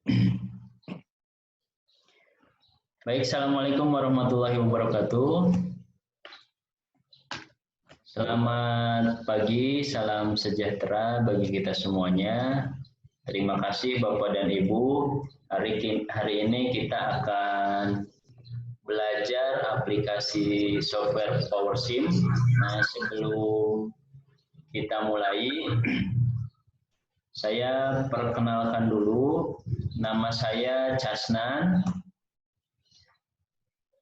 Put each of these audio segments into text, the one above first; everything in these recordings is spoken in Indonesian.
Baik, Assalamualaikum warahmatullahi wabarakatuh. Selamat pagi, salam sejahtera bagi kita semuanya. Terima kasih Bapak dan Ibu. Hari ini kita akan belajar aplikasi software PowerSim. Nah, sebelum kita mulai, saya perkenalkan dulu. Nama saya Casnan.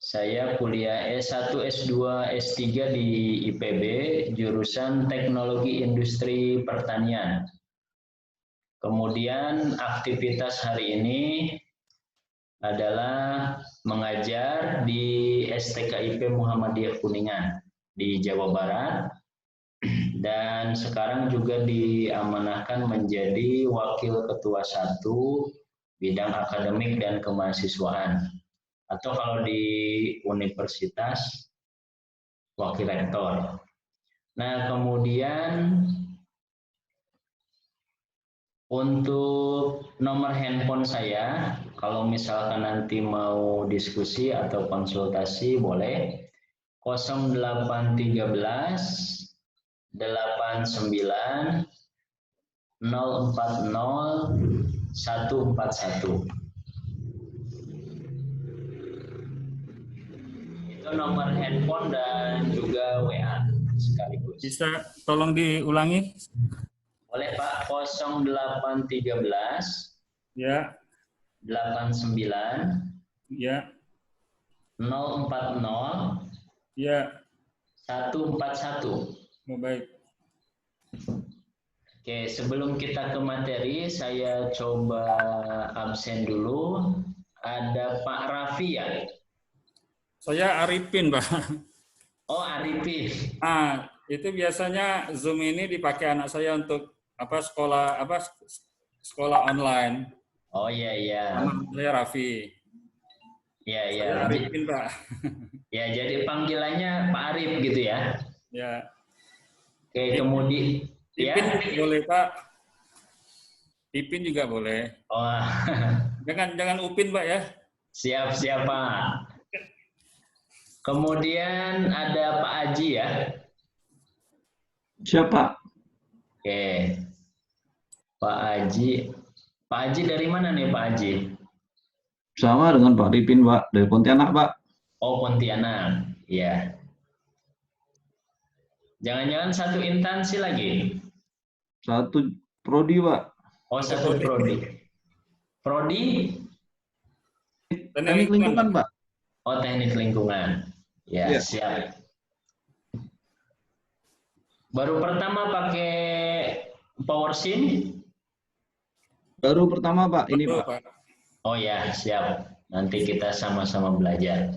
Saya kuliah S1, S2, S3 di IPB, jurusan Teknologi Industri Pertanian. Kemudian aktivitas hari ini adalah mengajar di STKIP Muhammadiyah Kuningan di Jawa Barat. Dan sekarang juga diamanahkan menjadi Wakil Ketua 1 Bidang Akademik dan Kemahasiswaan. Atau kalau di universitas, wakil rektor. Nah, kemudian untuk nomor handphone saya, kalau misalkan nanti mau diskusi atau konsultasi boleh 0813 89 040 141. Itu nomor handphone dan juga WA sekaligus. Bisa tolong diulangi? Boleh Pak, 0813 Ya. 89 Ya. 040 Ya. 141. Oh, baik. Oke, sebelum kita ke materi, saya coba absen dulu. Ada Pak Raffi ya? Saya Arifin, Pak. Oh, Arifin. Itu biasanya Zoom ini dipakai anak saya untuk sekolah online. Oh iya iya. Nama saya Raffi. Iya iya. Saya Arifin, Pak. Ya, jadi panggilannya Pak Arif gitu ya? Ya. Oke, kemudian Ipin ya. boleh, Pak. Ipin juga boleh. Oh. Jangan Upin, Pak ya. Siap Pak. Kemudian ada Pak Aji ya. Siapa? Oke. Pak Aji. Pak Aji dari mana nih Pak Aji? Sama dengan Pak Ripin, Pak. Dari Pontianak, Pak. Oh, Pontianak. Ya. Jangan-jangan satu instansi lagi? Satu prodi, Pak. Oh, satu prodi. Prodi? Teknik lingkungan, Pak. Oh, teknik lingkungan. Ya, siap. Baru pertama pakai PowerSim? Baru pertama, Pak. Ini, Pak. Oh ya, siap. Nanti kita sama-sama belajar.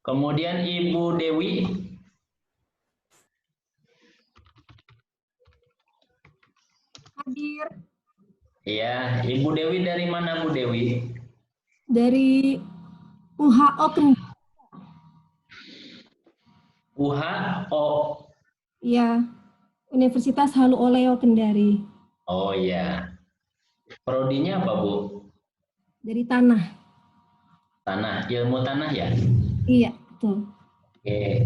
Kemudian Ibu Dewi. Hadir. Iya, Ibu Dewi dari mana Bu Dewi? Dari UHO Kendari. UHO. Iya, Universitas Halu Oleo Kendari. Oh iya. Prodinya apa Bu? Dari tanah. Tanah, ilmu tanah ya? Iya, betul. Oke.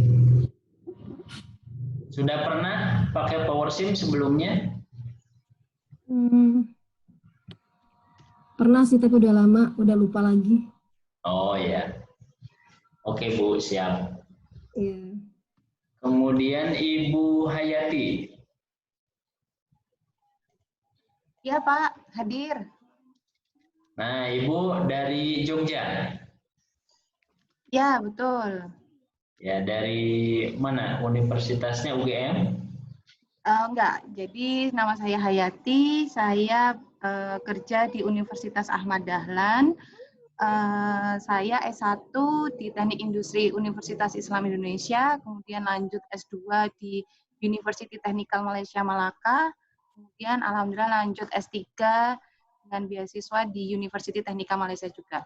Sudah pernah pakai PowerSim sebelumnya? Pernah sih, tapi udah lama, udah lupa lagi. Oh ya. Oke Bu, siap. Iya. Kemudian Ibu Hayati. Ya Pak, hadir. Nah, Ibu dari Jogja? Ya, betul. Ya, dari mana? Universitasnya UGM? Enggak, jadi nama saya Hayati, saya kerja di Universitas Ahmad Dahlan. Saya S1 di Teknik Industri Universitas Islam Indonesia, kemudian lanjut S2 di University Technical Malaysia Malaka, kemudian alhamdulillah lanjut S3 dengan beasiswa di University Technical Malaysia juga.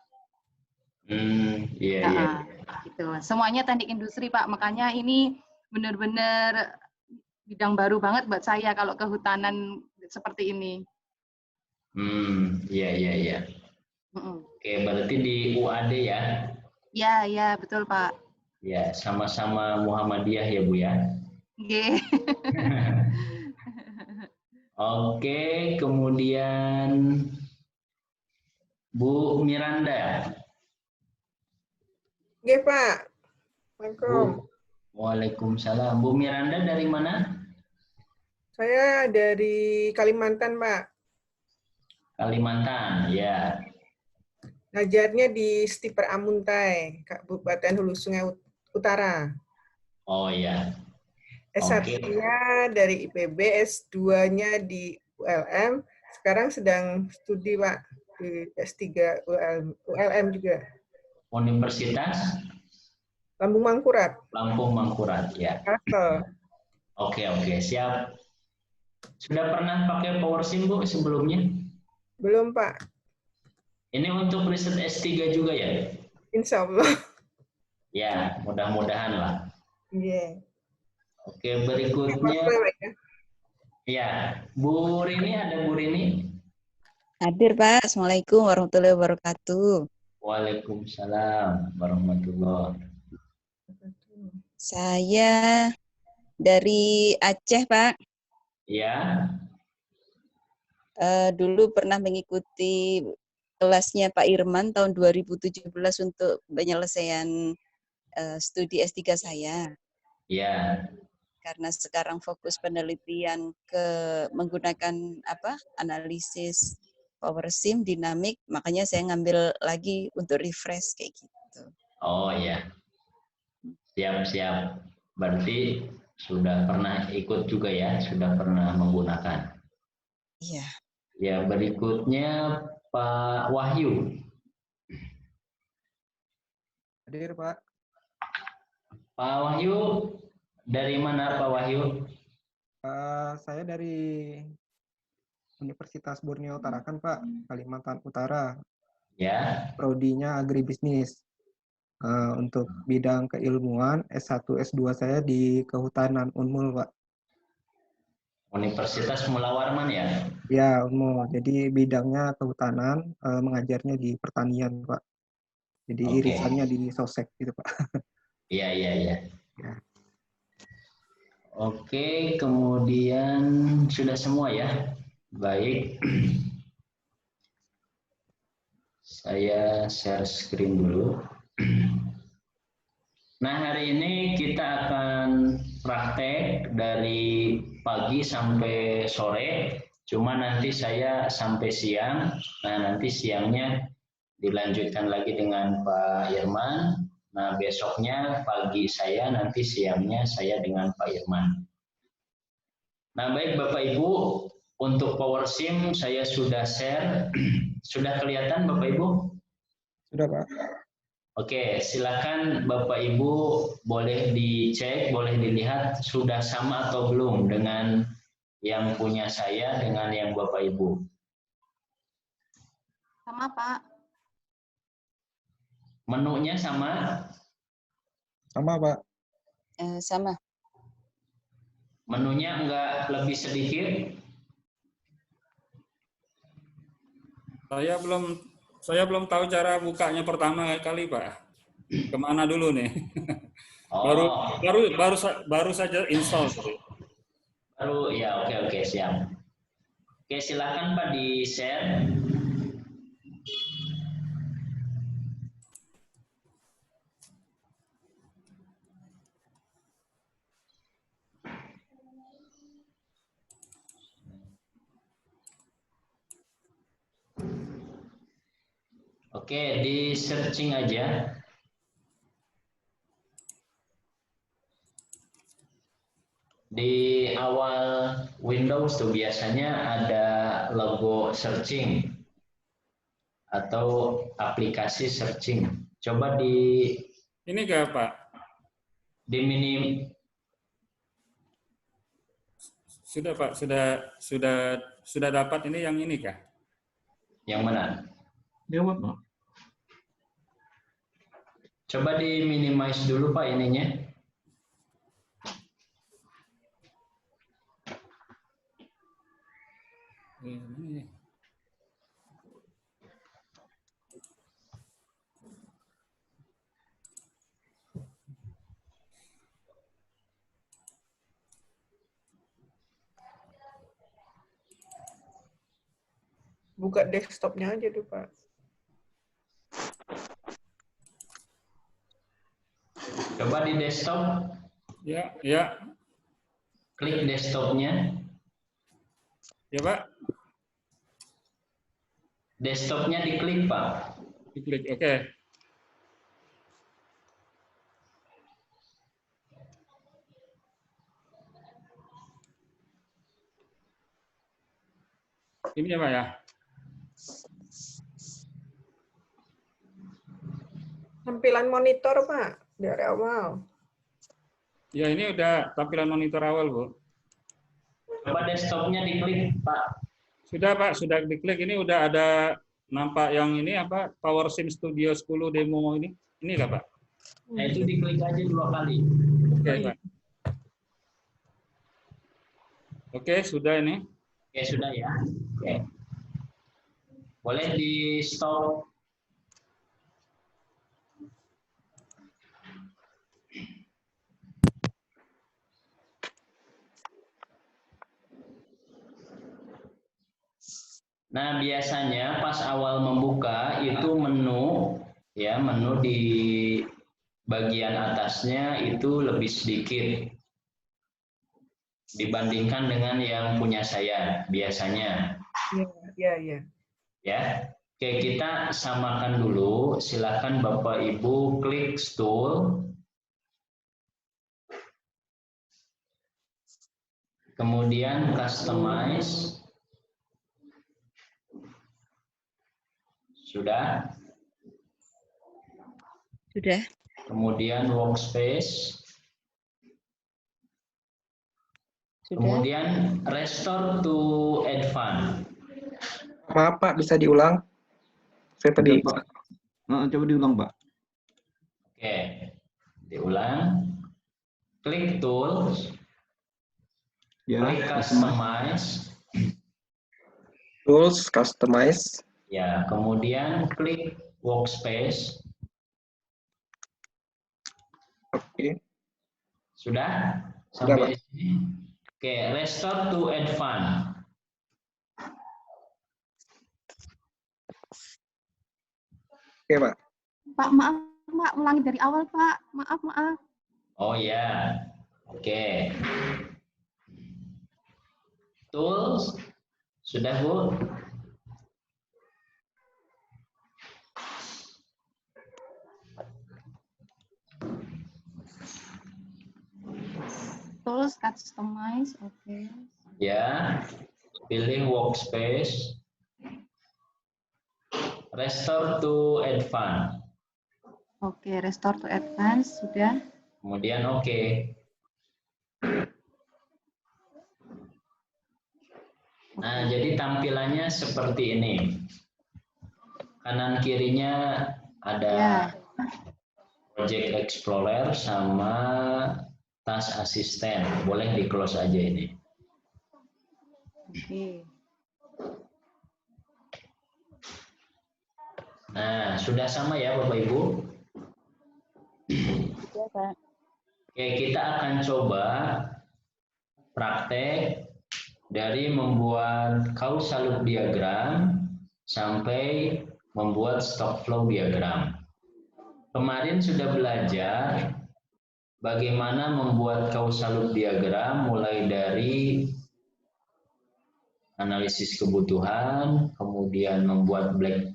Iya. Gitu. Semuanya teknik industri Pak, makanya ini benar-benar bidang baru banget buat saya kalau kehutanan seperti ini. Iya. Oke, berarti di UAD ya? Ya, ya, betul Pak. Ya, sama-sama Muhammadiyah ya Bu ya. Oke. Oke, kemudian Bu Miranda. Oke, Pak. Assalamualaikum. Bu, Waalaikumsalam. Bu Miranda dari mana? Saya dari Kalimantan, Pak. Kalimantan, ya. Ngajarnya di Stiper Amuntai, Kabupaten Hulu Sungai Utara. Oh ya. Oke. S1-nya dari IPB, S2-nya di ULM. Sekarang sedang studi, Pak, di S3 ULM juga. Universitas Lambung Mangkurat. Lampung Mangkurat, ya. Kalsel. Oke, siap. Sudah pernah pakai PowerSim Bu sebelumnya? Belum, Pak. Ini untuk riset S3 juga ya? Insya Allah. Ya, mudah-mudahan lah. Iya. Oke, berikutnya. Ya, Bu Rini, ada Bu Rini? Hadir Pak, Assalamualaikum warahmatullahi wabarakatuh. Waalaikumsalam warahmatullahi wabarakatuh. Saya dari Aceh Pak. Ya. Dulu pernah mengikuti kelasnya Pak Irman tahun 2017 untuk penyelesaian studi S3 saya. Ya. Karena sekarang fokus penelitian ke menggunakan analisis PowerSim dinamik, makanya saya ngambil lagi untuk refresh kayak gitu. Oh ya. Siap. Berarti sudah pernah ikut juga ya, sudah pernah menggunakan. Iya. Ya, berikutnya Pak Wahyu. Hadir, Pak. Pak Wahyu, dari mana Pak Wahyu? Saya dari Universitas Borneo Tarakan, Pak, Kalimantan Utara. Ya. Prodinya agribisnis. Untuk bidang keilmuan, S1, S2 saya di Kehutanan Unmul, Pak. Universitas Mula Warman ya? Ya, Unmul. Jadi bidangnya kehutanan, mengajarnya di pertanian, Pak. Jadi irisannya di Sosek gitu, Pak. Iya. Ya. Oke, kemudian sudah semua ya? Baik. Saya share screen dulu. Nah, hari ini kita akan praktek dari pagi sampai sore. Cuma nanti saya sampai siang. Nah, nanti siangnya dilanjutkan lagi dengan Pak Irman. Nah, besoknya pagi saya, nanti siangnya saya dengan Pak Irman. Nah, baik Bapak Ibu, untuk PowerSim saya sudah share. Sudah kelihatan Bapak Ibu? Sudah, Pak. Oke, silakan Bapak Ibu boleh dicek, boleh dilihat sudah sama atau belum dengan yang punya saya dengan yang Bapak Ibu. Sama Pak. Menunya sama? Sama, Pak. Sama. Menunya enggak lebih sedikit? Saya belum tahu cara bukanya pertama kali, Pak. Kemana dulu nih? Oh. Baru saja install. Baru ya, oke, siap. Oke, silakan Pak di-share. Oke, di searching aja. Di awal Windows tuh biasanya ada logo searching atau aplikasi searching. Coba di ini enggak, Pak? Di minim. Sudah, Pak. Sudah dapat ini yang ini kah? Yang mana? Jawab, Pak. Coba di minimize dulu Pak ininya. buka desktopnya aja tuh, Pak. Coba di desktop, Ya, ya, klik desktopnya. ya Pak. Desktopnya diklik, Pak. Diklik, oke. Ini ya Pak ya. Tampilan monitor, Pak, dari awal. Ya ini udah tampilan monitor awal, Bu. Coba desktopnya diklik, Pak. Sudah Pak, sudah diklik. Ini udah ada nampak yang ini apa PowerSim Studio 10 demo ini. Ini nggak Pak? Nah, itu diklik aja 2 kali. Oke Pak. Oke, sudah ini. Oke, sudah ya. Oke. Boleh di stop. Nah, biasanya pas awal membuka itu menu ya, menu di bagian atasnya itu lebih sedikit dibandingkan dengan yang punya saya biasanya. Iya. Ya. Oke, kita samakan dulu. Silakan Bapak Ibu klik tool. Kemudian customize. Sudah? Sudah. Kemudian workspace. Sudah. Kemudian restore to advance. Maaf Pak, bisa diulang? Saya tadi Pak. Coba diulang, Pak. Oke, diulang. Klik tools. Ya, Klik customize. tools, customize. Ya, kemudian klik workspace. Oke. Sudah? Sudah, Sampai di sini? Oke, restore to advance. Oke, Pak. Pak, maaf, Pak, ulangi dari awal, Pak. Maaf. Oh ya, oke. Tools, sudah Bu? Tools, customize, oke. Ya, pilih workspace. Restore to advance. Oke, restore to advance, sudah. Kemudian oke. Nah, jadi tampilannya seperti ini. Kanan kirinya ada Project Explorer sama Task Assistant. Boleh di close aja ini. Oke. Nah, sudah sama ya Bapak Ibu? Sudah, Pak. Oke, kita akan coba praktek dari membuat causal loop diagram sampai membuat stock flow diagram. Kemarin sudah belajar bagaimana membuat causal loop diagram mulai dari analisis kebutuhan, kemudian membuat black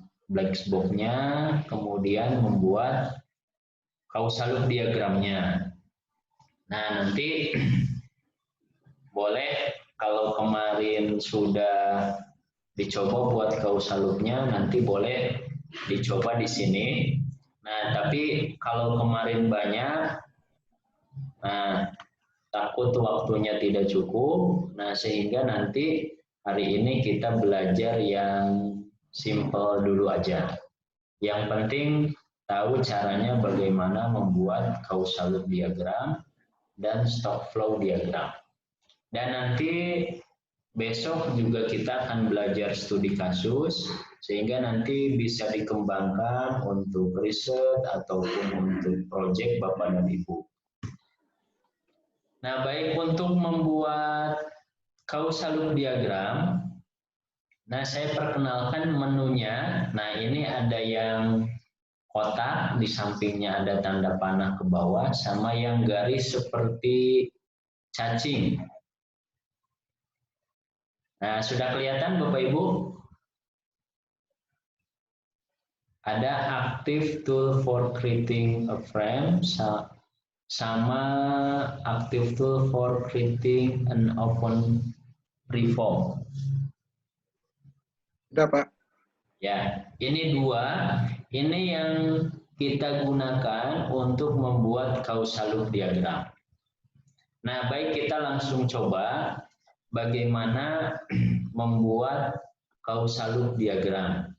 box-nya, kemudian membuat causal loop diagramnya. Nah, nanti boleh kalau kemarin sudah dicoba buat causal loop-nya, nanti boleh dicoba di sini. Nah, tapi kalau kemarin banyak, nah takut waktunya tidak cukup, nah sehingga nanti hari ini kita belajar yang simple dulu aja. Yang penting tahu caranya bagaimana membuat causal loop diagram dan stock flow diagram. Dan nanti besok juga kita akan belajar studi kasus, sehingga nanti bisa dikembangkan untuk riset ataupun untuk proyek Bapak dan Ibu. Nah, baik untuk membuat causal loop diagram, Nah, saya perkenalkan menunya. Nah, ini ada yang kotak, di sampingnya ada tanda panah ke bawah, sama yang garis seperti cacing. Nah, sudah kelihatan Bapak Ibu? Ada active tool for creating a frame, sama active tool for creating an open reform. Udah, Pak. Ya, ini dua. Ini yang kita gunakan untuk membuat causal loop diagram. Nah, baik, kita langsung coba bagaimana membuat causal loop diagram.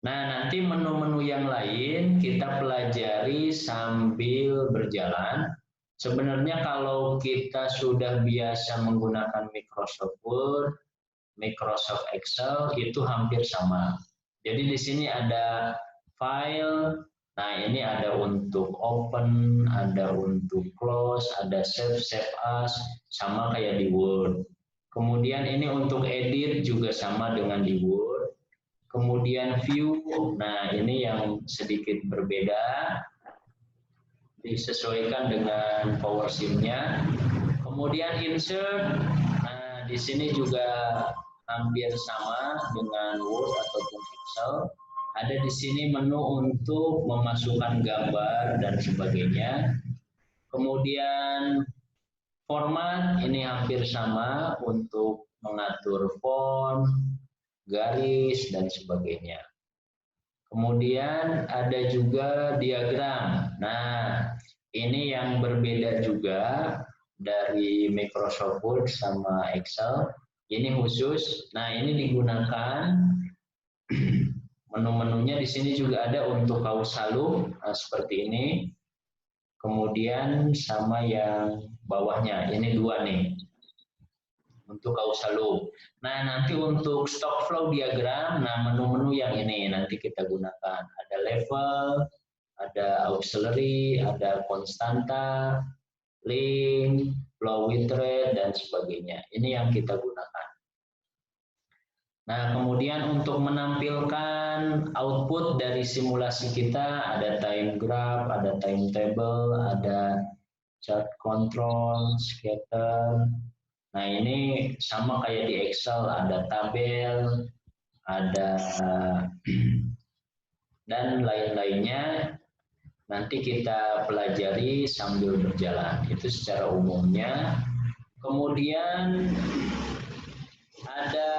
Nah, nanti menu-menu yang lain kita pelajari sambil berjalan. Sebenarnya kalau kita sudah biasa menggunakan Microsoft Word, Microsoft Excel, itu hampir sama. Jadi di sini ada file, nah ini ada untuk open, ada untuk close, ada save as, sama kayak di Word. Kemudian ini untuk edit juga sama dengan di Word. Kemudian view, nah ini yang sedikit berbeda, disesuaikan dengan PowerShell-nya. Kemudian insert, nah di sini juga hampir sama dengan Word ataupun Excel. Ada di sini menu untuk memasukkan gambar dan sebagainya. Kemudian format ini hampir sama untuk mengatur font, garis, dan sebagainya. Kemudian ada juga diagram. Nah, ini yang berbeda juga dari Microsoft Word sama Excel. Ini khusus. Nah, ini digunakan menu-menunya di sini juga ada untuk causal loop, nah, seperti ini. Kemudian sama yang bawahnya, ini dua nih untuk causal loop. Nah, nanti untuk stock flow diagram, nah menu-menu yang ini nanti kita gunakan. Ada level, ada auxiliary, ada konstanta, link, flow width rate, dan sebagainya. Ini yang kita gunakan. Nah, kemudian untuk menampilkan output dari simulasi kita, ada time graph, ada timetable, ada chart control, scatter. Nah, ini sama kayak di Excel, ada tabel, ada dan lain-lainnya. Nanti kita pelajari sambil berjalan. Itu secara umumnya. Kemudian ada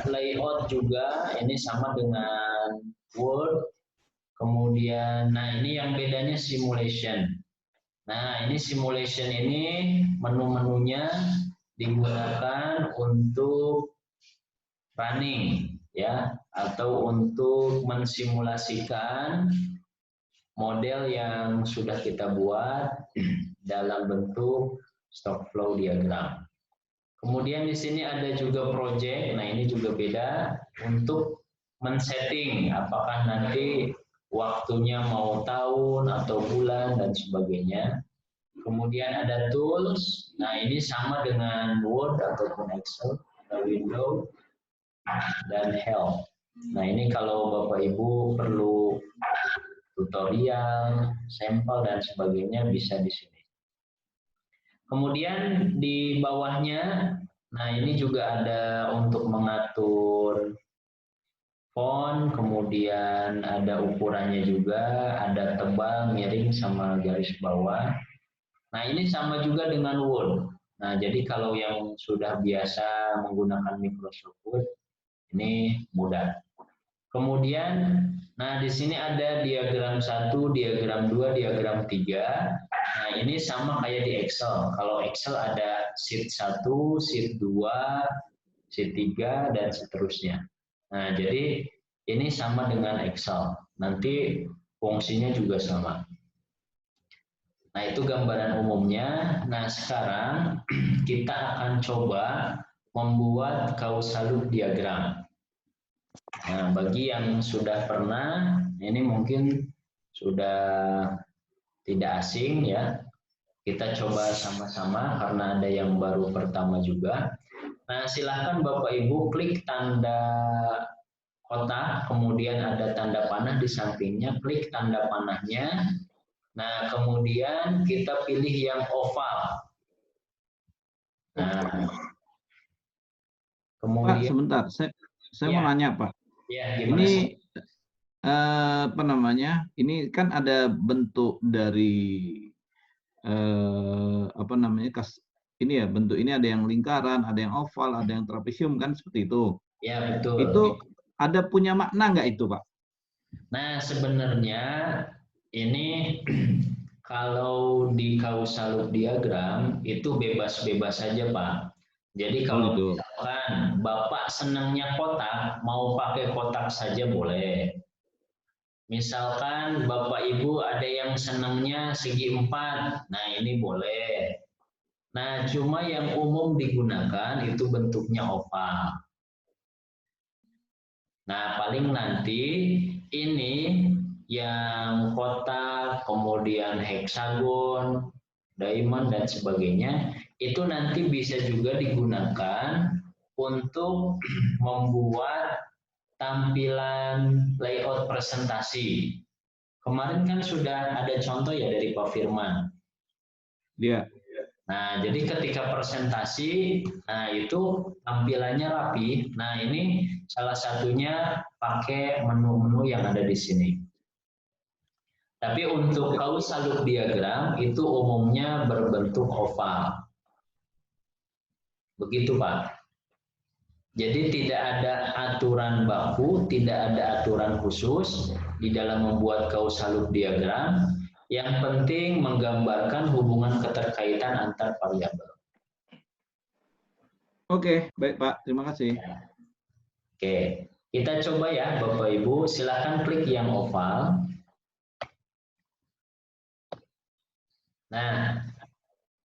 layout juga, ini sama dengan Word. Kemudian, nah ini yang bedanya simulation. Nah, ini simulation ini menu-menunya digunakan untuk running, ya, atau untuk mensimulasikan model yang sudah kita buat dalam bentuk stock flow diagram. Kemudian di sini ada juga project. Nah, ini juga beda untuk men-setting apakah nanti waktunya mau tahun atau bulan dan sebagainya. Kemudian ada tools. Nah, ini sama dengan Word ataupun Excel, ada window dan help. Nah, ini kalau Bapak Ibu perlu tutorial, sampel dan sebagainya bisa di sini. Kemudian di bawahnya, nah ini juga ada untuk mengatur font, kemudian ada ukurannya juga, ada tebal, miring, sama garis bawah. Nah, ini sama juga dengan Word. Nah, jadi kalau yang sudah biasa menggunakan Microsoft Word, ini mudah. Kemudian, nah di sini ada diagram 1, diagram 2, diagram 3. Nah, ini sama kayak di Excel. Kalau Excel ada sheet 1, sheet 2, sheet 3, dan seterusnya. Nah, jadi ini sama dengan Excel. Nanti fungsinya juga sama. Nah, itu gambaran umumnya. Nah, sekarang kita akan coba membuat causal loop diagram. Nah, bagi yang sudah pernah, ini mungkin sudah tidak asing ya. Kita coba sama-sama karena ada yang baru pertama juga. Nah, silahkan Bapak Ibu klik tanda kotak, kemudian ada tanda panah di sampingnya, klik tanda panahnya. Nah, kemudian kita pilih yang oval. Nah, Pak, kemudian sebentar, saya mau ya, nanya Pak. ya gimana Ini sih? apa namanya? Ini kan ada bentuk dari apa namanya? Ini ya bentuk ini ada yang lingkaran, ada yang oval, ada yang trapesium kan seperti itu. Ya, betul. Itu ada punya makna nggak itu Pak? Nah, sebenarnya ini kalau di causal loop diagram itu bebas-bebas saja Pak. Jadi kalau gitu. misalkan Bapak senangnya kotak, mau pakai kotak saja boleh. Misalkan Bapak Ibu ada yang senangnya segi 4, nah ini boleh. Nah, cuma yang umum digunakan itu bentuknya oval. Nah, paling nanti ini yang kotak, kemudian heksagon, diamond, dan sebagainya, itu nanti bisa juga digunakan untuk membuat tampilan layout presentasi. Kemarin kan sudah ada contoh ya dari Pak Firman. Iya. Nah, jadi ketika presentasi, nah itu tampilannya rapi. Nah, ini salah satunya pakai menu-menu yang ada di sini. Tapi untuk causal loop diagram itu umumnya berbentuk oval. Begitu, Pak. Jadi tidak ada aturan baku, tidak ada aturan khusus di dalam membuat causal loop diagram. Yang penting menggambarkan hubungan keterkaitan antar variabel. Oke, baik Pak. Terima kasih. Oke, kita coba ya Bapak Ibu. Silakan klik yang oval. Nah,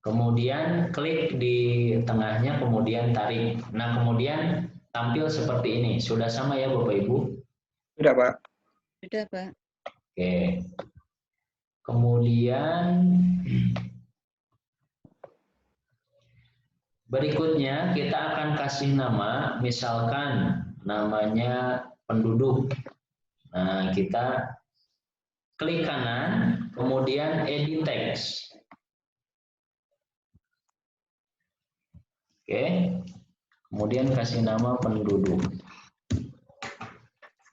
kemudian klik di tengahnya, kemudian tarik. Nah, kemudian tampil seperti ini. Sudah sama ya Bapak Ibu? Sudah, Pak. Sudah, Pak. Oke. Kemudian berikutnya kita akan kasih nama, misalkan namanya penduduk. Nah, kita klik kanan, kemudian edit text. Oke. Kemudian kasih nama penduduk.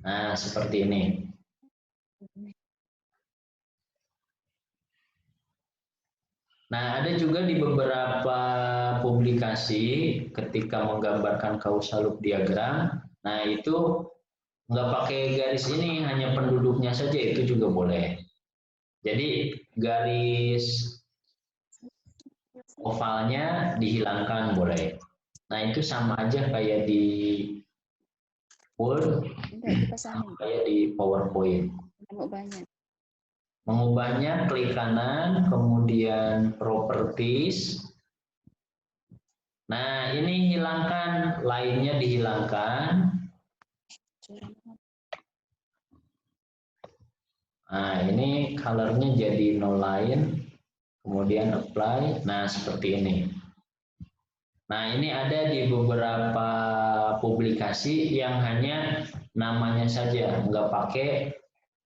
Nah, seperti ini. Nah, ada juga di beberapa publikasi ketika menggambarkan causal loop diagram. Nah, itu nggak pakai garis ini, hanya penduduknya saja, itu juga boleh. Jadi garis ovalnya dihilangkan boleh. Nah, itu sama aja kayak di Word, kayak di PowerPoint. Mengubahnya klik kanan, kemudian properties. Nah, ini hilangkan, lainnya dihilangkan. Nah, ini colornya jadi no line, kemudian apply. Nah, seperti ini. Nah, ini ada di beberapa publikasi yang hanya namanya saja, nggak pakai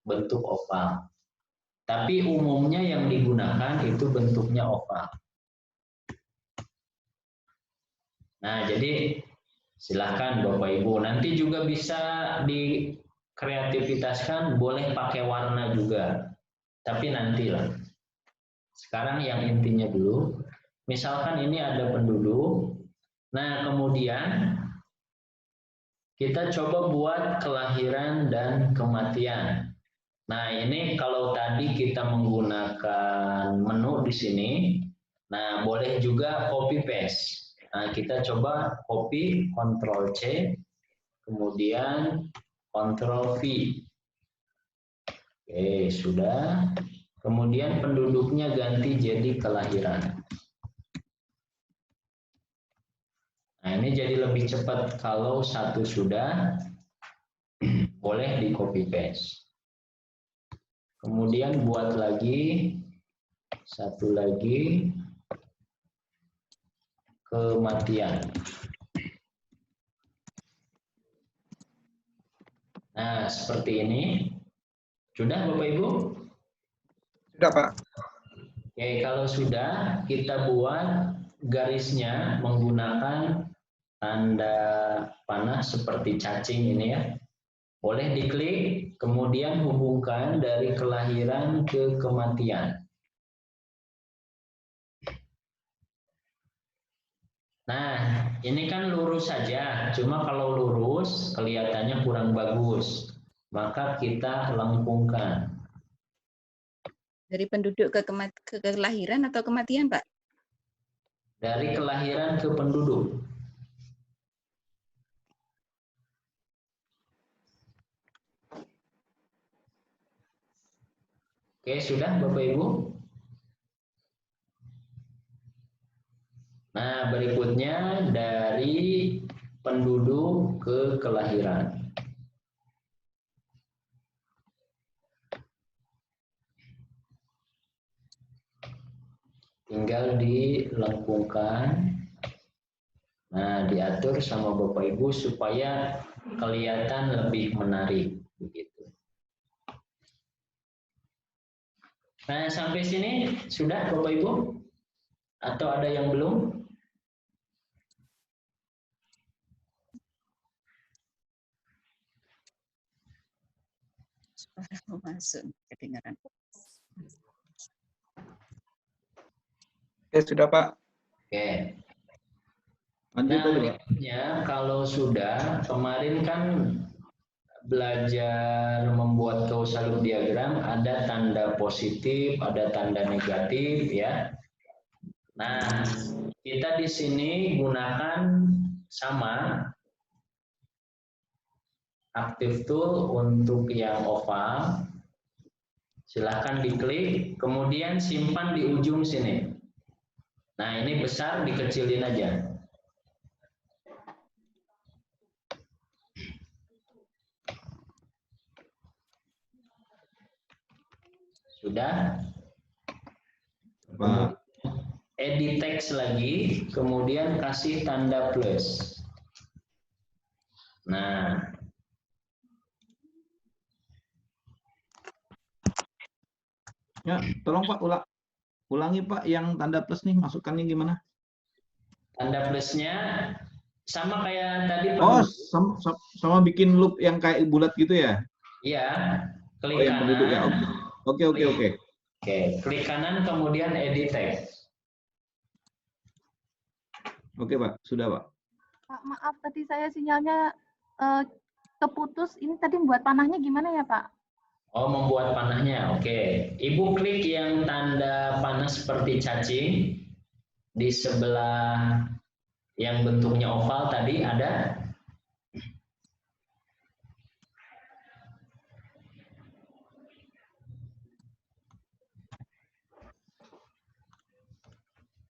bentuk oval. Tapi umumnya yang digunakan itu bentuknya oval. Nah, jadi silahkan Bapak Ibu. Nanti juga bisa dikreativitaskan, boleh pakai warna juga. Tapi nantilah. Sekarang yang intinya dulu. Misalkan ini ada penduduk. Nah, kemudian kita coba buat kelahiran dan kematian. Nah, ini kalau tadi kita menggunakan menu di sini, nah boleh juga copy paste. Nah, kita coba copy, Ctrl C, kemudian Ctrl V. Oke, sudah. Kemudian penduduknya ganti jadi kelahiran. Nah, ini jadi lebih cepat kalau satu sudah, boleh di copy paste. Kemudian buat lagi, satu lagi, kematian. Nah, seperti ini. Sudah Bapak Ibu? Sudah, Pak. Oke, kalau sudah, kita buat garisnya menggunakan tanda panah seperti cacing ini ya. Boleh diklik, kemudian hubungkan dari kelahiran ke kematian. Nah, ini kan lurus saja, cuma kalau lurus kelihatannya kurang bagus. Maka kita lengkungkan. Dari penduduk ke kelahiran atau kematian, Pak? Dari kelahiran ke penduduk. Oke, sudah Bapak Ibu? Nah, berikutnya dari penduduk ke kelahiran. Tinggal dilengkungkan. Nah, diatur sama Bapak Ibu supaya kelihatan lebih menarik begitu. Nah, sampai sini sudah Bapak Ibu? Atau ada yang belum? Suara masuk kedengaran. Oke, sudah, Pak. Oke. Lanjut Nah, aja, Pak. berikutnya kalau sudah, kemarin kan belajar membuat causal loop diagram, ada tanda positif, ada tanda negatif ya. Nah, kita di sini gunakan sama aktif tool untuk yang oval. Silahkan diklik, kemudian simpan di ujung sini. Nah, ini besar, dikecilin aja. Sudah? Pak. Edit text lagi, kemudian kasih tanda plus. Nah, Ya, tolong Pak ulangi Pak yang tanda plus nih, masukkannya gimana? tanda plusnya sama kayak tadi Oh, penduduk. sama bikin loop yang kayak bulat gitu ya? Iya, klik Oh, yang penduduk ya. kanan. Oke. Oke, klik kanan kemudian edit text. Oke Pak, sudah Pak. Pak, maaf tadi saya sinyalnya keputus. Ini tadi buat panahnya gimana ya, Pak? Oh, membuat panahnya. Oke. Ibu klik yang tanda panah seperti cacing di sebelah yang bentuknya oval tadi ada.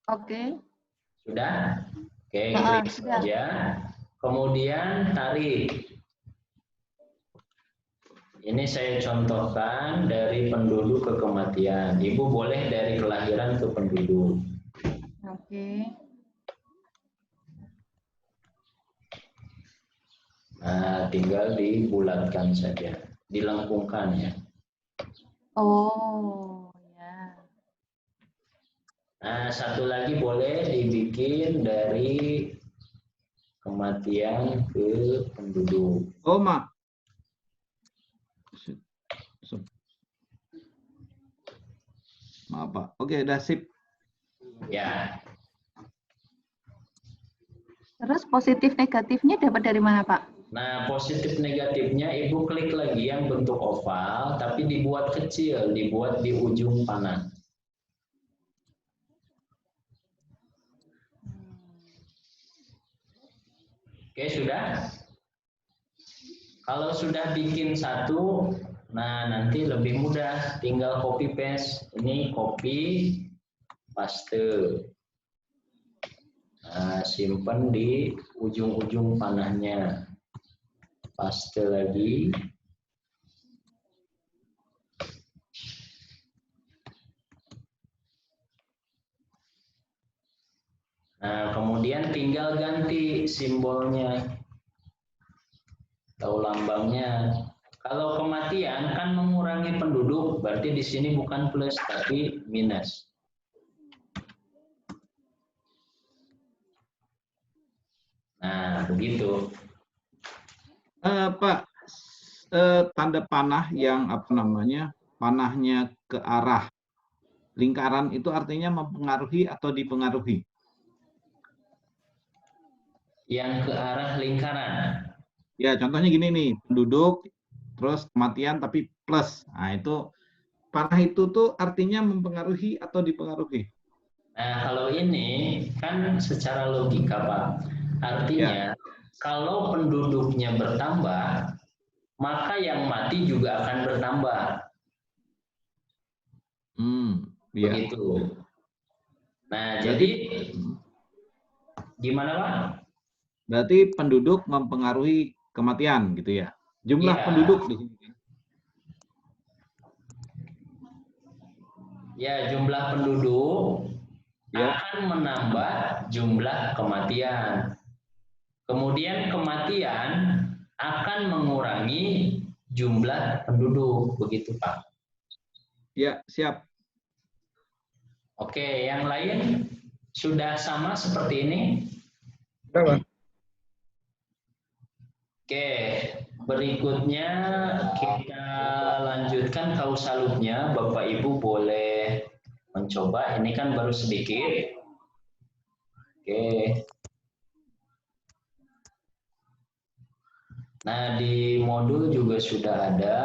Oke. Sudah? Oke, klik Sudah. saja. Kemudian tarik. Ini saya contohkan dari penduduk ke kematian. Ibu boleh dari kelahiran ke penduduk. Oke. Nah, tinggal dibulatkan saja, dilengkungkan ya. Oh, ya. Nah, satu lagi boleh dibikin dari kematian ke penduduk. Oh, Mak. Maaf Pak. Oke, udah sip. Ya. Terus positif negatifnya dapat dari mana, Pak? Nah, positif negatifnya Ibu klik lagi yang bentuk oval, tapi dibuat kecil, dibuat di ujung panah. Oke, sudah? Kalau sudah bikin satu, nah nanti lebih mudah, tinggal copy paste. Ini copy, paste. Nah, simpan di ujung-ujung panahnya. Paste lagi. Nah, kemudian tinggal ganti simbolnya atau lambangnya. Kalau kematian kan mengurangi penduduk, berarti di sini bukan plus tapi minus. Nah, begitu. Pak, tanda panah yang apa namanya, panahnya ke arah lingkaran itu artinya mempengaruhi atau dipengaruhi? Yang ke arah lingkaran. Ya, contohnya gini nih, penduduk, terus kematian tapi plus. Nah, itu panah itu tuh artinya mempengaruhi atau dipengaruhi? Nah, kalau ini kan secara logika, Pak. Artinya, kalau penduduknya bertambah, maka yang mati juga akan bertambah. Iya. Begitu. Nah, jadi gimana, Pak? Berarti penduduk mempengaruhi kematian gitu ya. Jumlah Iya. penduduk di sini. Ya, jumlah penduduk Ya. akan menambah jumlah kematian. Kemudian kematian akan mengurangi jumlah penduduk, begitu Pak. Ya, siap. Oke, yang lain sudah sama seperti ini? Sudah, Pak. Oke, berikutnya kita lanjutkan kausal loop-nya. Bapak Ibu boleh mencoba, ini kan baru sedikit. Oke. Nah, di modul juga sudah ada.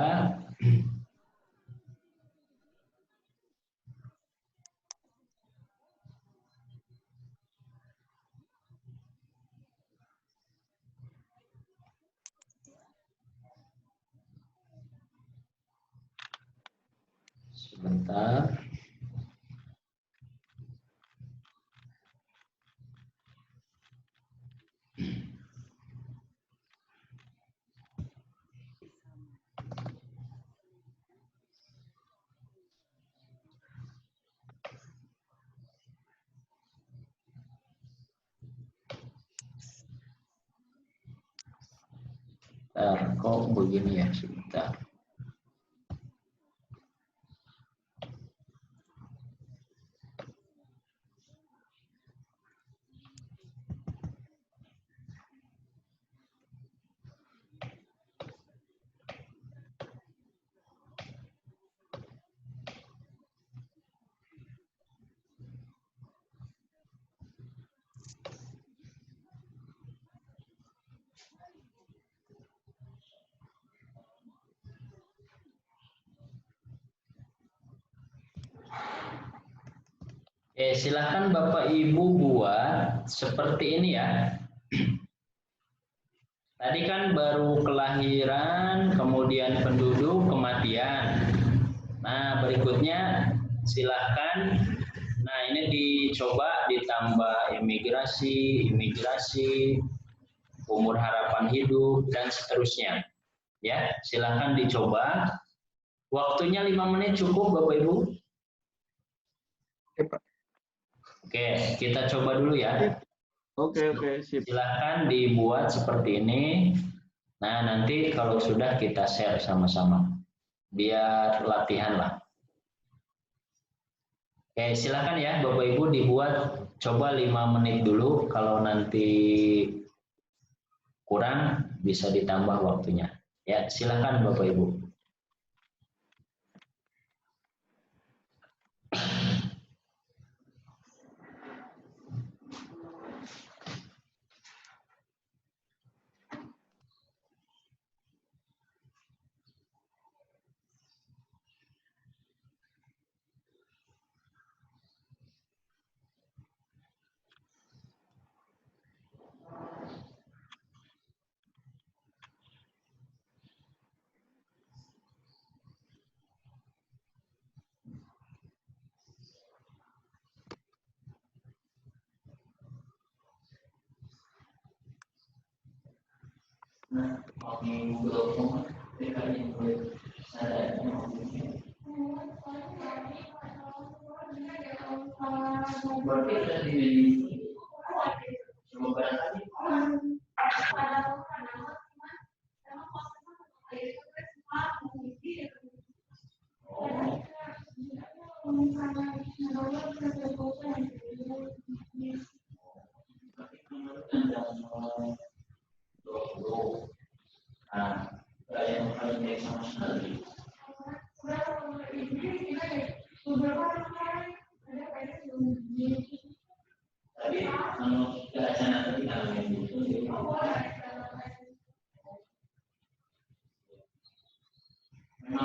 Sebentar. Kok begini ya, sebentar. Silakan Bapak Ibu buat seperti ini ya. Tadi kan baru kelahiran, kemudian penduduk, kematian. Nah, berikutnya silakan. Nah, ini dicoba ditambah imigrasi, umur harapan hidup, dan seterusnya. Ya, silakan dicoba. Waktunya 5 menit cukup, Bapak Ibu? Oke, Pak. Oke, kita coba dulu ya. Oke, sip. Silahkan dibuat seperti ini. Nah, nanti kalau sudah kita share sama-sama. Biar latihan lah. Oke, silakan ya Bapak Ibu dibuat. Coba 5 menit dulu. Kalau nanti kurang, bisa ditambah waktunya. Ya, silakan Bapak Ibu.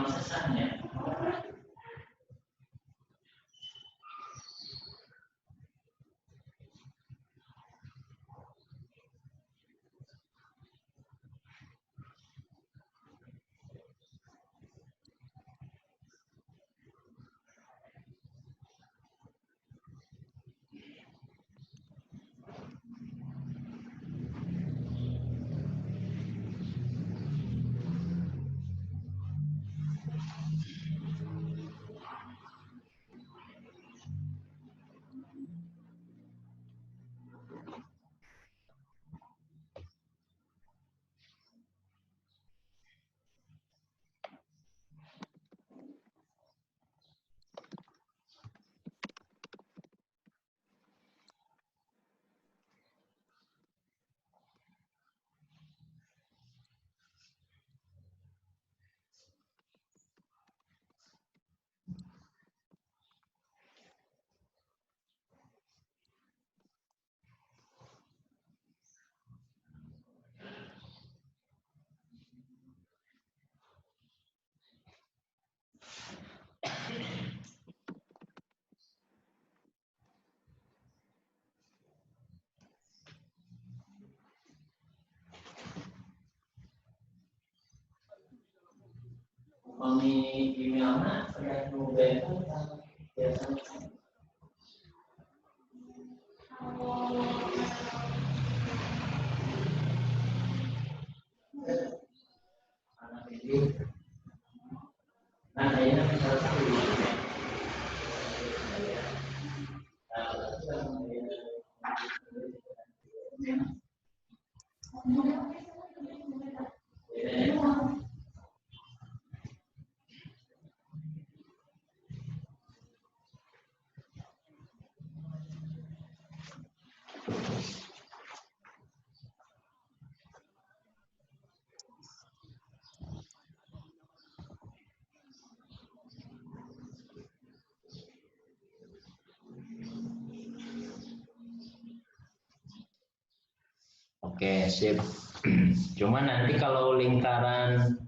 memang sesatnya. Mami emailnya sudah nungguin biasanya. Nah, ini salah satu. Oke, sip. Cuma nanti kalau lingkaran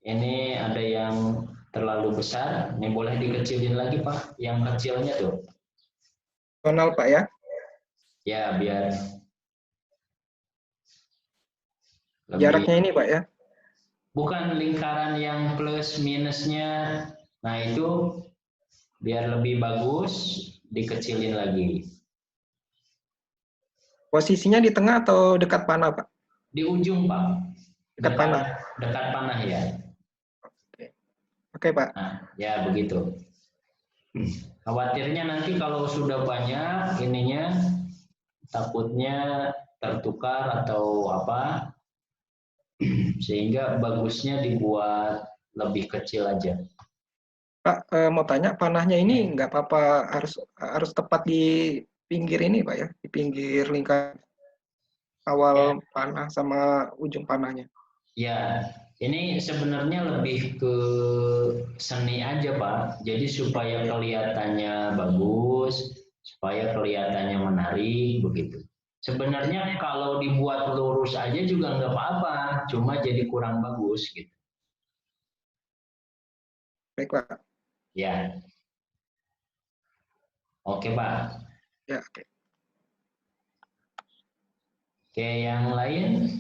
ini ada yang terlalu besar, ini boleh dikecilin lagi, Pak. Yang kecilnya tuh. Tonal, Pak, ya? Ya, biar lebih. Jaraknya ini, Pak, ya? Bukan lingkaran yang plus minusnya. Nah, itu biar lebih bagus, dikecilin lagi. Posisinya di tengah atau dekat panah, Pak? Di ujung, Pak. Dekat panah. Dekat panah, ya. Oke, Pak. Nah, ya begitu. Khawatirnya nanti kalau sudah banyak ininya, takutnya tertukar atau apa, sehingga bagusnya dibuat lebih kecil aja. Pak, mau tanya, panahnya ini nggak apa-apa harus tepat di pinggir ini, Pak, ya? Di pinggir lingkar awal panah sama ujung panahnya. Ya, ini sebenarnya lebih ke seni aja, Pak. Jadi supaya kelihatannya bagus, supaya kelihatannya menarik, begitu. Sebenarnya kalau dibuat lurus aja juga nggak apa-apa, cuma jadi kurang bagus, gitu. Baik, Pak. Ya. Oke, Pak. Ya, oke. Oke, yang lain?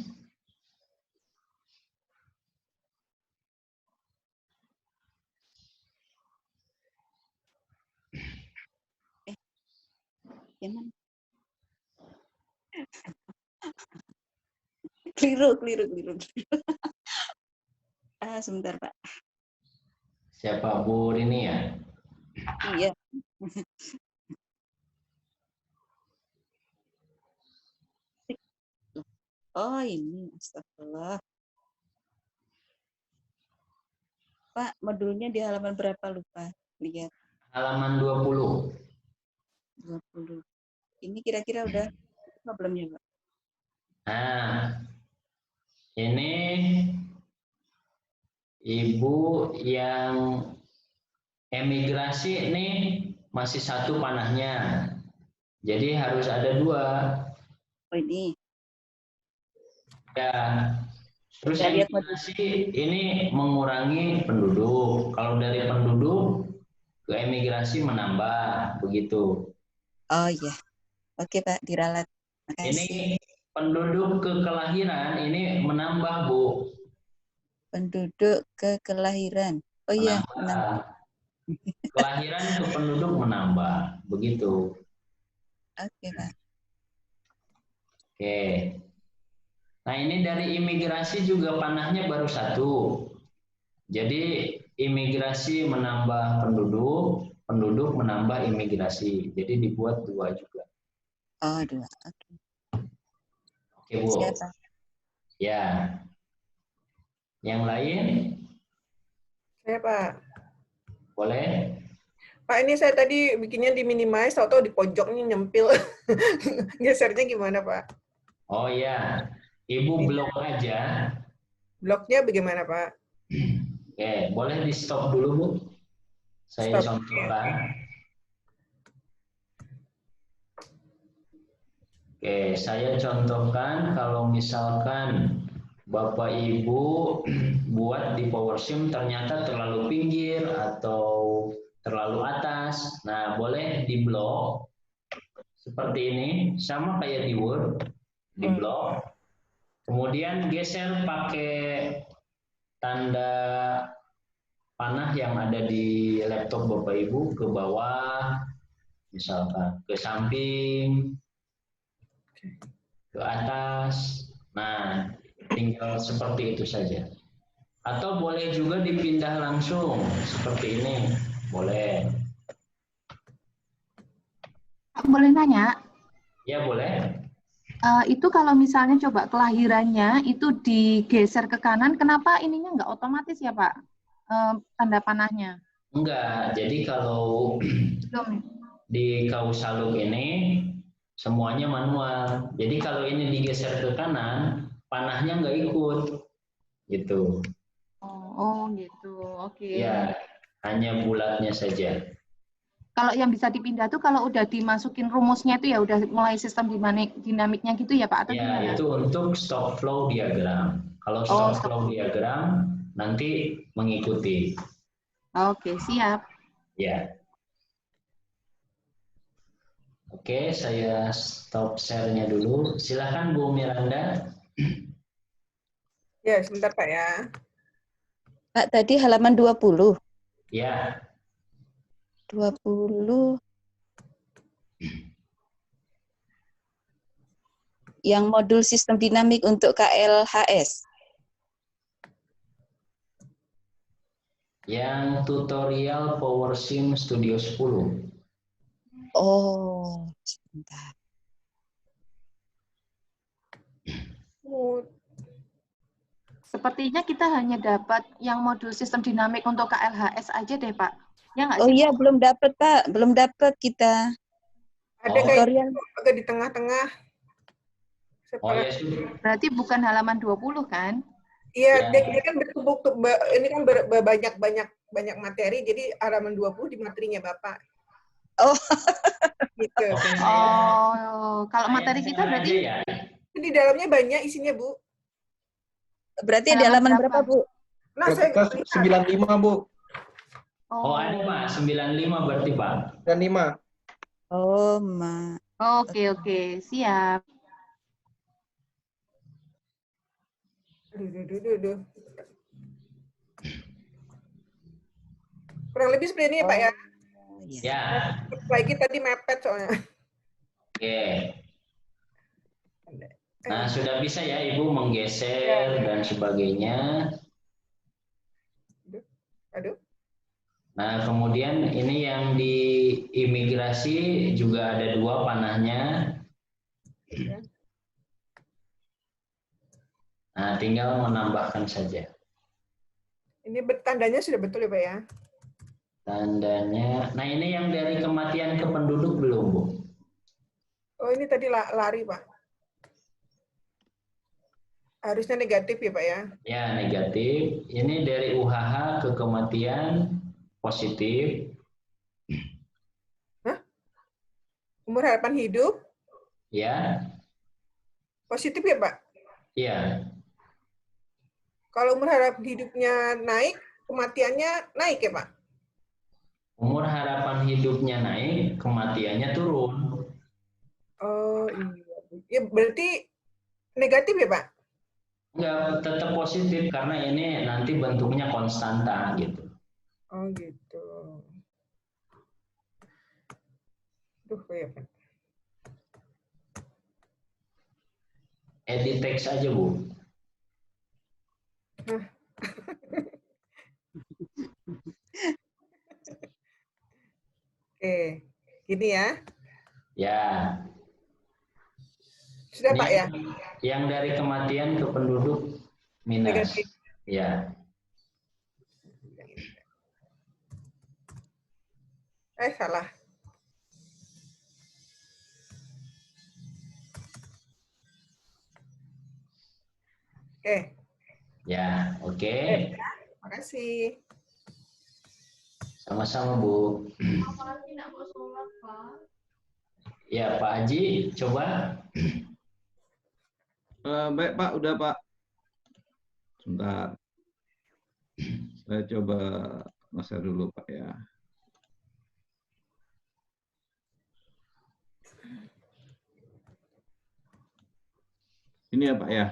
Gimana? Keliru. Sebentar, Pak. Siapa Bu Rini ya? Iya. Oh, ini. Astagfirullah. Pak, modulnya di halaman berapa, lupa lihat. Halaman 20. 20. Ini kira-kira udah problemnya, Pak? Nah, ini Ibu yang emigrasi ini masih satu panahnya. Jadi harus ada 2. Oh, ini. Ya, Terus Kita lihat emigrasi ini mengurangi penduduk. Kalau dari penduduk ke emigrasi menambah, begitu. Oh iya. Oke Pak, diralat. Ini Makasih. penduduk ke kelahiran ini menambah, Bu. Penduduk ke kelahiran. Oh iya, menambah. Menambah. Kelahiran ke penduduk menambah, begitu. Oke Pak. Oke. Nah, ini dari imigrasi juga panahnya baru satu. Jadi imigrasi menambah penduduk, penduduk menambah imigrasi. Jadi dibuat dua juga. Oh, dua. Oke. Oke, Bu. Siap Pak. Ya. Yang lain Saya Pak. boleh? Pak, ini saya tadi bikinnya di minimize, atau di pojoknya nyempil. Gesernya gimana Pak? Oh ya, Ibu blok aja. Bloknya bagaimana Pak? Oke, boleh di stop dulu, Bu. Saya Stop. contohkan. Oke, saya contohkan kalau misalkan Bapak Ibu buat di PowerSim ternyata terlalu pinggir atau terlalu atas. Nah, boleh di blok seperti ini, sama kayak di Word, di blok. Kemudian geser pakai tanda panah yang ada di laptop Bapak Ibu ke bawah, misalkan ke samping, ke atas. Nah, tinggal seperti itu saja. Atau boleh juga dipindah langsung seperti ini, boleh. Boleh nanya? Ya boleh. Itu kalau misalnya coba kelahirannya itu digeser ke kanan, kenapa ininya nggak otomatis ya Pak? Tanda panahnya. Enggak. Jadi kalau Belum. di Kausaluk ini semuanya manual. Jadi kalau ini digeser ke kanan, panahnya nggak ikut, gitu. Oh gitu. Oke. Ya, hanya bulatnya saja. Kalau yang bisa dipindah tuh kalau udah dimasukin rumusnya itu ya udah mulai sistem dinamiknya gitu ya Pak, atau Ya, gimana? itu untuk stock flow diagram. Kalau stock flow diagram nanti mengikuti. Oke, siap. Ya. Oke, saya stop share-nya dulu. Silakan Bu Miranda. Ya, sebentar Pak ya. Pak, tadi halaman 20. Ya. 20. Yang modul sistem dinamik untuk KLHS. Yang tutorial PowerSim Studio 10. Oh, sebentar. Sepertinya kita hanya dapat yang modul sistem dinamik untuk KLHS aja deh Pak. Ya nggak Oh sih? iya, belum dapat Pak, belum dapat kita. Ada kayak Tutorial. agak di tengah-tengah. Oh ya sudah. Berarti bukan halaman 20 kan? Iya, Ya. dia kan bertumpuk, ini kan banyak materi, jadi halaman 20 di materinya Bapak. Oh. Gitu. Oke, Kalau materi kita berarti ya. Di dalamnya banyak isinya, Bu. Berarti di halaman berapa, Bu? Nah, saya Kita 95, Bu. Oh, ada Pak, 95 berarti Pak. 95. Oh, Ma. Oke, siap. Aduh. Kurang lebih seperti ini ya, Pak ya. Ya. Lagi tadi mepet soalnya. Oke. Nah, sudah bisa ya Ibu menggeser dan sebagainya. Aduh. Nah, kemudian ini yang di imigrasi juga ada dua panahnya. Nah, tinggal menambahkan saja. Ini tandanya sudah betul ya, Pak ya? Tandanya. Nah, ini yang dari kematian ke penduduk belum, Bu? Oh, ini tadi lari, Pak. Harusnya negatif ya, Pak ya? Ya, negatif. Ini dari UHH ke kematian positif. Hah? Umur harapan hidup? Ya. Positif ya, Pak? Iya. Kalau umur harapan hidupnya naik, kematiannya naik ya Pak? Umur harapan hidupnya naik, kematiannya turun. Oh iya. Ya, berarti negatif ya Pak? Enggak, tetap positif karena ini nanti bentuknya konstanta gitu. Oh gitu. Duh, ya Pak. Edit text aja, Bu. Oke, gini ya. Ya. Sudah Ini Pak ya? yang dari kematian ke penduduk minus. Negatif. Ya. Salah. Oke. Ya, oke. Makasih. Sama-sama, Bu. Ya, Pak Haji, coba. Baik Pak, udah Pak. Sebentar. Saya coba share dulu Pak ya. Ini ya Pak ya.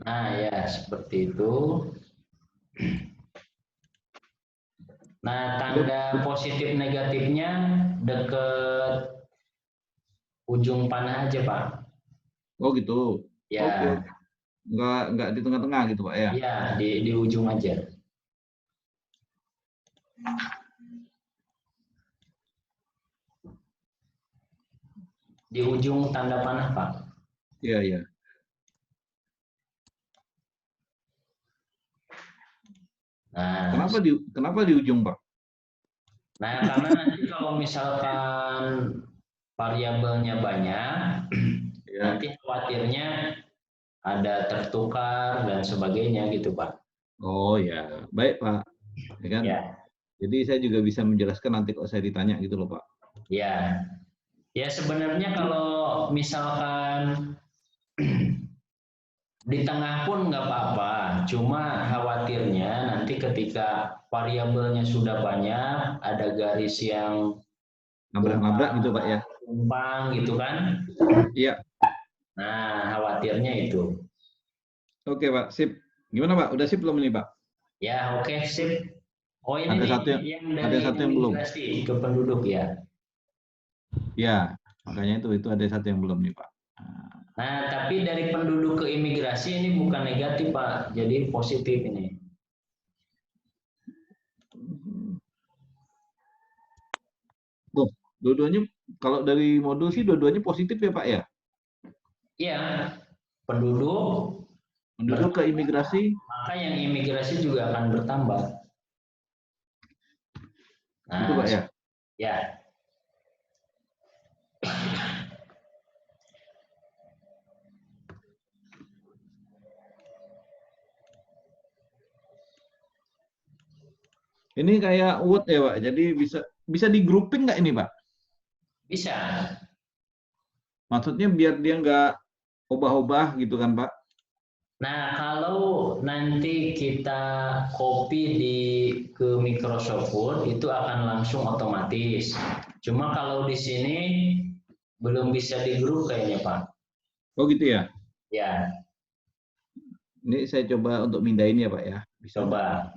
Nah, ya, seperti itu. Nah, tanda positif negatifnya deket ujung panah aja, Pak. Oh gitu. Ya. Oke. Enggak di tengah-tengah gitu Pak ya. Iya, di ujung aja. Di ujung tanda panah, Pak. Iya, iya. Nah, Kenapa di ujung, Pak? nah, karena nanti kalau misalkan variabelnya banyak, Ya. nanti khawatirnya ada tertukar dan sebagainya gitu, Pak. Oh ya, baik Pak. Ya kan? Ya. Jadi saya juga bisa menjelaskan nanti kalau saya ditanya gitu loh Pak. Ya, ya sebenarnya kalau misalkan di tengah pun nggak apa-apa, cuma khawatirnya nanti ketika variabelnya sudah banyak, ada garis yang Nabrak-nabrak gitu Pak ya? tumpang gitu kan? Iya. Nah, khawatirnya itu. Oke Pak, sip. Gimana Pak? Udah sip belum ini Pak? Ya, oke, sip. Oh, ini Ada nih, satu yang dari yang belum. imigrasi ke penduduk ya. Ya, makanya itu ada satu yang belum nih Pak. Nah, tapi dari penduduk ke imigrasi ini bukan negatif, Pak. Jadi positif ini. Tuh, dua-duanya kalau dari modul sih dua-duanya positif ya Pak ya? Iya, penduduk ke imigrasi. Maka yang imigrasi juga akan bertambah. Nah, itu Pak ya? Ya. Ini kayak Word ya Pak, jadi bisa di grouping nggak ini Pak? Bisa. Maksudnya biar dia nggak obah-obah gitu kan Pak? Nah, kalau nanti kita copy ke Microsoft Word itu akan langsung otomatis. Cuma kalau di sini belum bisa di grup kayaknya Pak. Oh gitu ya? Ya. Ini saya coba untuk mindahin ya Pak ya. Bisa coba.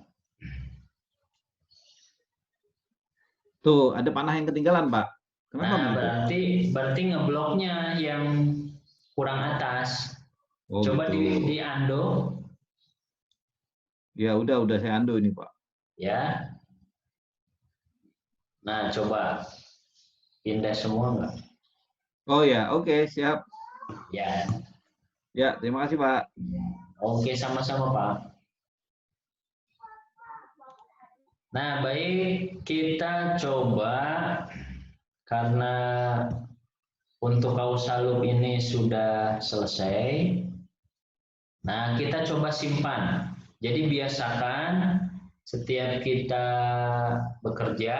Tuh, ada panah yang ketinggalan Pak. Kenapa Nah, begitu? berarti ngebloknya yang kurang atas. Oh, coba gitu. di undo. Ya udah saya undo ini Pak. Ya. Nah, coba pindah semua enggak? Oh ya, oke, siap. Ya. Ya, terima kasih Pak. Oke, sama-sama Pak. Nah, baik, kita coba karena untuk causal loop ini sudah selesai. Nah, kita coba simpan. Jadi biasakan setiap kita bekerja,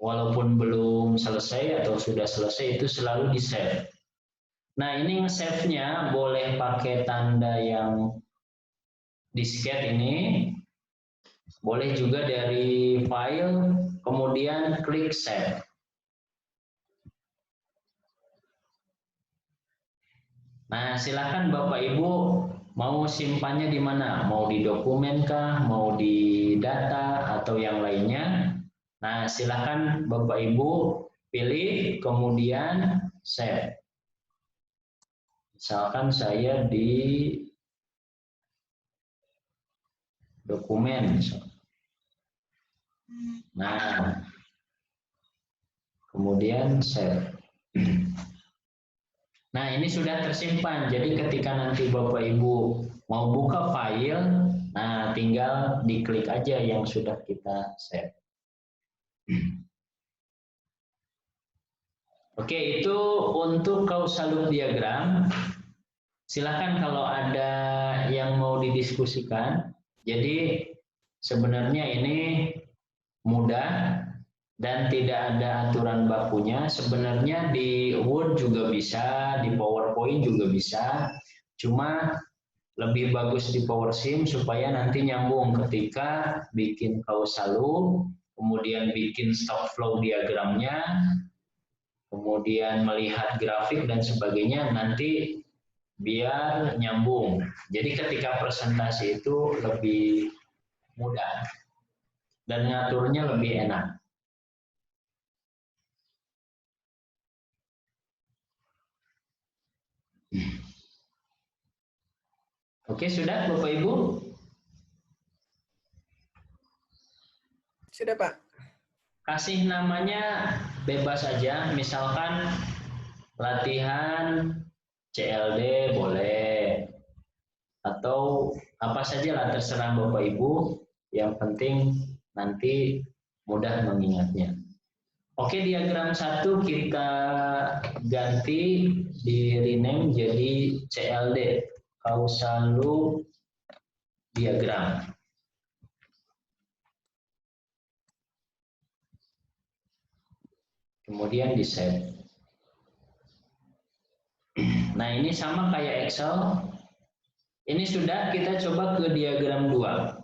walaupun belum selesai atau sudah selesai, itu selalu di-save. Nah, ini nge-save-nya boleh pakai tanda yang disket ini, boleh juga dari file, kemudian klik save. Nah, silakan Bapak Ibu mau simpannya di mana? Mau di dokumen kah, mau di data atau yang lainnya? Nah, silakan Bapak Ibu pilih kemudian save. Misalkan saya di dokumen. Nah, kemudian save. Nah, ini sudah tersimpan. Jadi ketika nanti Bapak Ibu mau buka file, nah tinggal diklik aja yang sudah kita save. Oke, itu untuk causal loop diagram. Silakan kalau ada yang mau didiskusikan. Jadi sebenarnya ini mudah dan tidak ada aturan bakunya. Sebenarnya di Word juga bisa, di PowerPoint juga bisa. Cuma lebih bagus di PowerSim supaya nanti nyambung ketika bikin causal loop, kemudian bikin stock flow diagramnya, kemudian melihat grafik dan sebagainya, nanti biar nyambung. Jadi ketika presentasi itu lebih mudah dan ngaturnya lebih enak. Oke, sudah Bapak Ibu? Sudah, Pak. Kasih namanya bebas saja, misalkan latihan CLD boleh, atau apa saja lah terserah Bapak Ibu, yang penting nanti mudah mengingatnya. Oke, diagram 1 kita ganti di rename jadi CLD, causal loop diagram. Kemudian di save. Nah, ini sama kayak Excel. Ini sudah, kita coba ke diagram 2.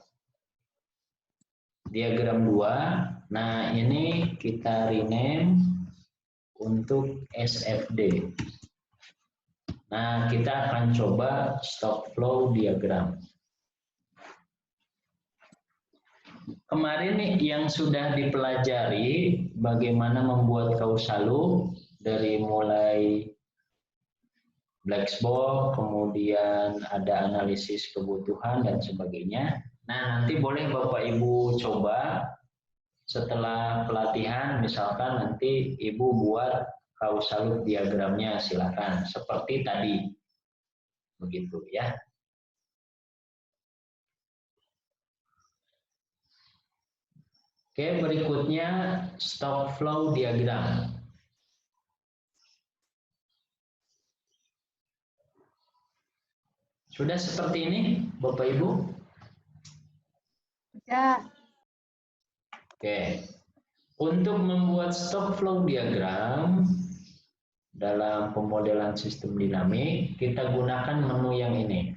Diagram 2. Nah, ini kita rename untuk SFD. Nah, kita akan coba stock flow diagram. Kemarin nih yang sudah dipelajari bagaimana membuat causal loop dari mulai black box, kemudian ada analisis kebutuhan dan sebagainya. Nah, nanti boleh Bapak Ibu coba setelah pelatihan, misalkan nanti Ibu buat causal loop diagramnya, silakan seperti tadi. Begitu ya. Oke, berikutnya stock flow diagram. Sudah seperti ini, Bapak Ibu? Ya. Oke. Untuk membuat stock flow diagram dalam pemodelan sistem dinamik, kita gunakan menu yang ini.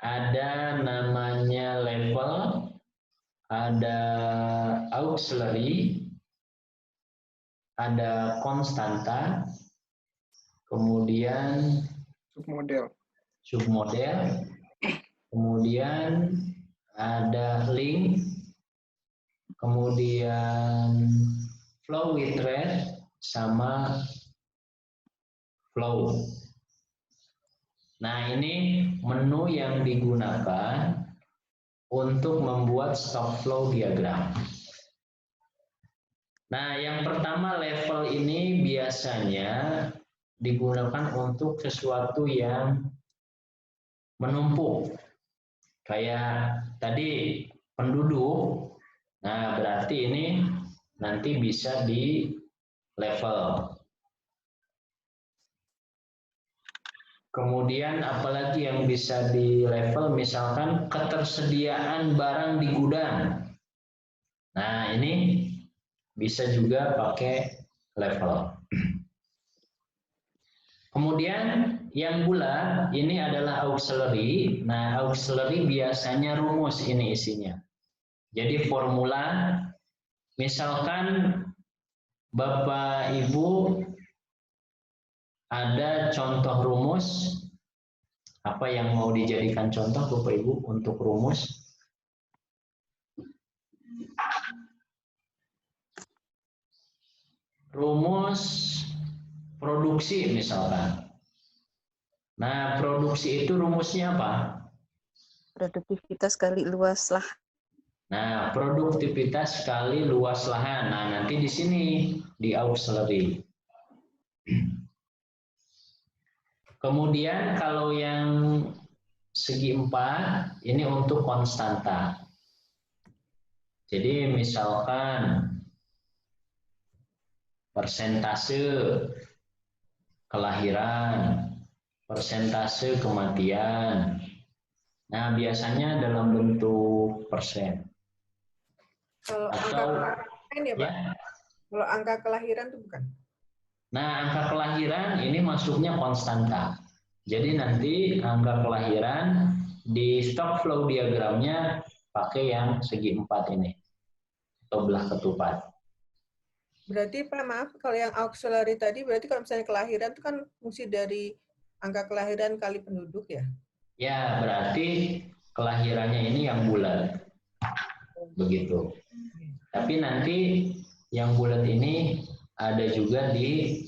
Ada namanya level, ada auxiliary, ada konstanta, kemudian submodel, kemudian ada link, kemudian flow with rate sama flow. Nah, ini menu yang digunakan untuk membuat stock flow diagram. Nah, yang pertama level ini biasanya digunakan untuk sesuatu yang menumpuk. Kayak tadi penduduk, nah berarti ini nanti bisa di level. Kemudian apalagi yang bisa di level, misalkan ketersediaan barang di gudang. Nah, ini bisa juga pakai level. Kemudian yang bulat ini adalah auxiliary. Nah, auxiliary biasanya rumus ini isinya. Jadi formula, misalkan Bapak Ibu ada contoh rumus, apa yang mau dijadikan contoh Bapak Ibu untuk rumus? Rumus produksi misalkan. Nah, produksi itu rumusnya apa? Produktivitas kali luas lah. Nah, produktivitas kali luas lahan. Nah, nanti di sini di auxiliary. Kemudian kalau yang segi 4 ini untuk konstanta. Jadi misalkan persentase kelahiran, persentase kematian. Nah, biasanya dalam bentuk persen. Kalau angka Atau kelahiran ya, Pak? ya, Kalau angka kelahiran itu bukan? nah angka kelahiran ini masuknya konstanta. Jadi nanti angka kelahiran di stock flow diagramnya pakai yang segi 4 ini atau belah ketupat. Berarti Pak, maaf, kalau yang auxiliary tadi berarti kalau misalnya kelahiran itu kan fungsi dari angka kelahiran kali penduduk ya? Ya, berarti kelahirannya ini yang bulat. Begitu. Tapi nanti yang bulat ini ada juga di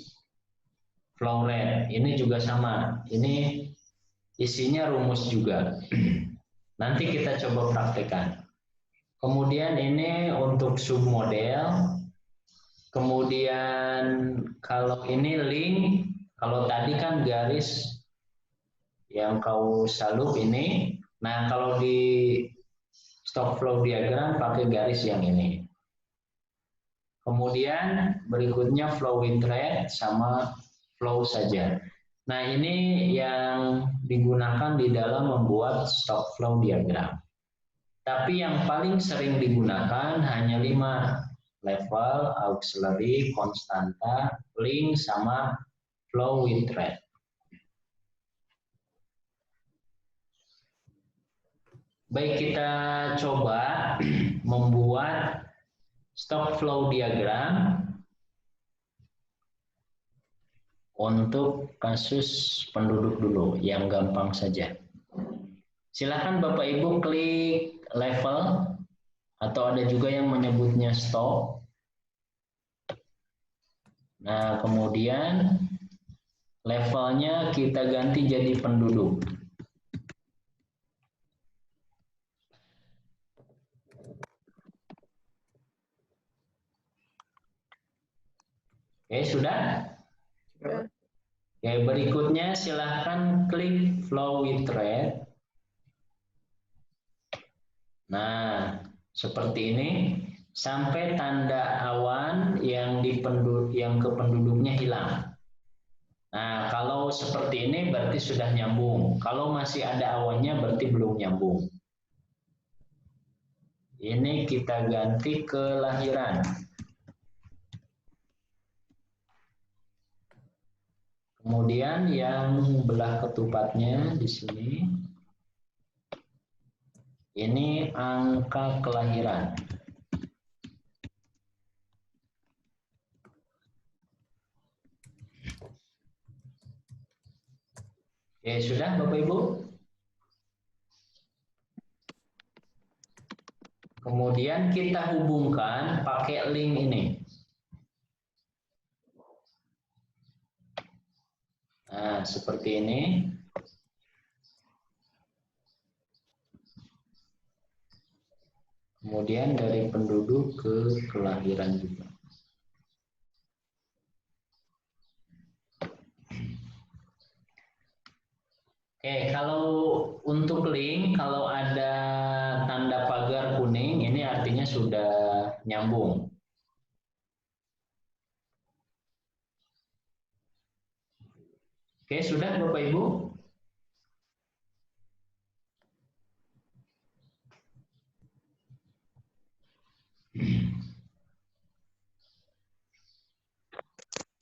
flow rate. Ini juga sama. Ini isinya rumus juga. Nanti kita coba praktekkan. Kemudian ini untuk submodel. Kemudian kalau ini link, kalau tadi kan garis yang kau salup ini. Nah, kalau di stock flow diagram pakai garis yang ini. Kemudian berikutnya flow with rate sama flow saja. Nah, ini yang digunakan di dalam membuat stock flow diagram. Tapi yang paling sering digunakan hanya 5. Level, auxiliary, konstanta, link, sama flow with rate. Baik, kita coba membuat stock flow diagram untuk kasus penduduk dulu, yang gampang saja. Silakan Bapak Ibu klik level, atau ada juga yang menyebutnya stock. Nah, kemudian levelnya kita ganti jadi penduduk. Oke, sudah? Oke, berikutnya silahkan klik flow with rate. Nah, seperti ini sampai tanda awan yang ke penduduknya hilang. Nah, kalau seperti ini berarti sudah nyambung. Kalau masih ada awannya berarti belum nyambung. Ini kita ganti ke lahiran. Kemudian yang belah ketupatnya di sini. Ini angka kelahiran. Oke, sudah Bapak Ibu? Kemudian kita hubungkan pakai link ini. Nah, seperti ini. Kemudian dari penduduk ke kelahiran juga. Oke, kalau untuk link, kalau ada tanda pagar kuning, ini artinya sudah nyambung. Oke, sudah Bapak Ibu?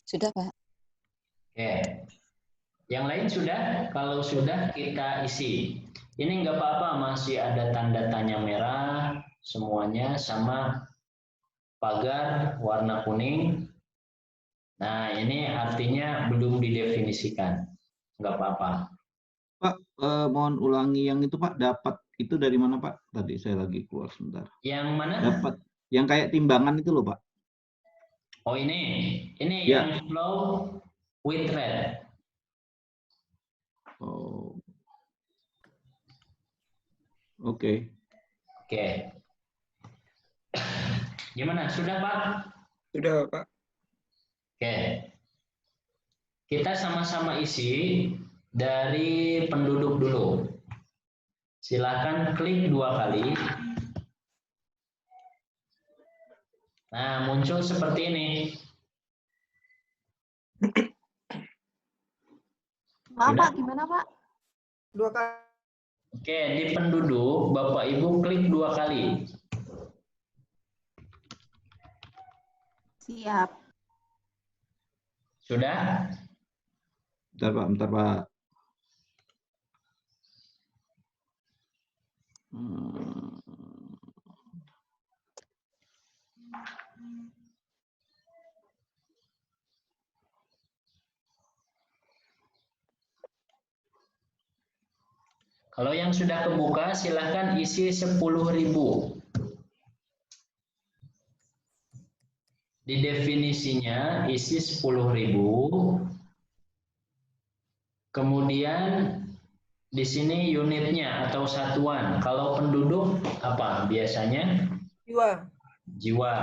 Sudah, Pak. Oke. Yang lain sudah? Kalau sudah kita isi. Ini nggak apa-apa, masih ada tanda tanya merah semuanya sama pagar warna kuning. Nah, ini artinya belum didefinisikan. Nggak apa-apa. Pak, mohon ulangi yang itu Pak, dapat itu dari mana Pak? Tadi saya lagi keluar sebentar. Yang mana? Dapat yang kayak timbangan itu loh Pak. Oh ini Ya. yang flow with red. Oh. Oke. Oke. Gimana? Sudah Pak? Sudah, Pak. Oke. Kita sama-sama isi dari penduduk dulu. Silakan klik 2 kali. Nah, muncul seperti ini. Maaf Sudah? Pak, gimana Pak? 2 kali. Oke, di penduduk Bapak Ibu klik 2 kali. Siap. Sudah? Bentar Pak, bentar Pak. Kalau yang sudah kebuka, silahkan isi 10.000. Di definisinya isi 10.000. Kemudian di sini unitnya atau satuan. Kalau penduduk apa biasanya? Jiwa. Jiwa.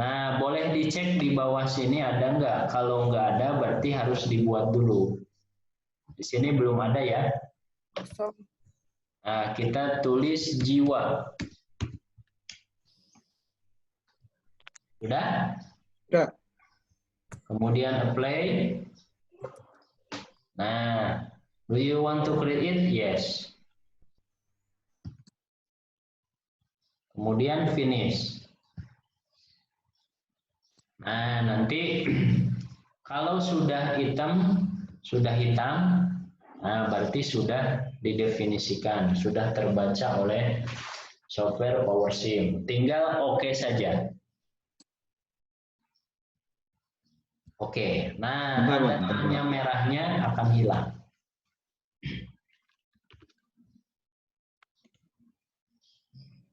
Nah, boleh dicek di bawah sini ada nggak? Kalau nggak ada, berarti harus dibuat dulu. Di sini belum ada ya. Kosong. Nah, kita tulis jiwa. Sudah? Sudah. Kemudian apply. Nah, do you want to create it? Yes. Kemudian finish. Nah, nanti kalau sudah hitam, nah berarti sudah didefinisikan, sudah terbaca oleh software PowerSim. Tinggal oke saja. Oke, nah tanda merahnya akan hilang.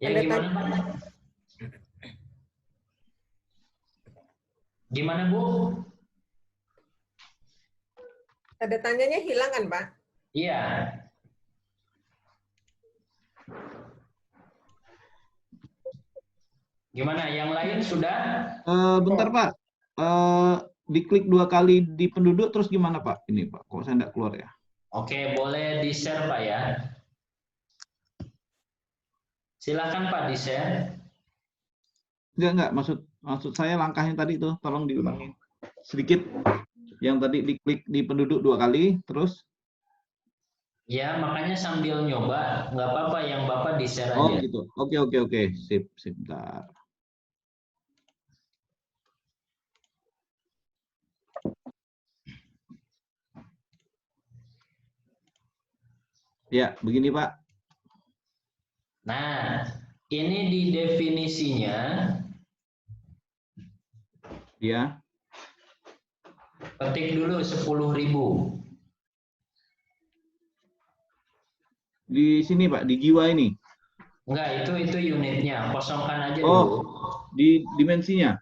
Ya gimana? Gimana Bu? Tanda tanyanya hilang kan Pak? Iya. Gimana? Yang lain sudah? Bentar Pak. Diklik 2 kali di penduduk terus gimana Pak? Ini Pak, kok saya enggak keluar ya? Oke, boleh di-share Pak ya. Silakan Pak di-share. Enggak, maksud saya langkahnya tadi itu tolong diulangi sedikit. Yang tadi diklik di penduduk 2 kali terus. Ya, makanya sambil nyoba, nggak apa-apa yang Bapak di-share aja. Oh gitu. Oke. Sip, bentar. Ya, begini Pak. Nah, ini di definisinya. Ya. Ketik dulu 10.000. Di sini Pak, di jiwa ini. Enggak, itu unitnya. Kosongkan aja Oh, dulu. di dimensinya.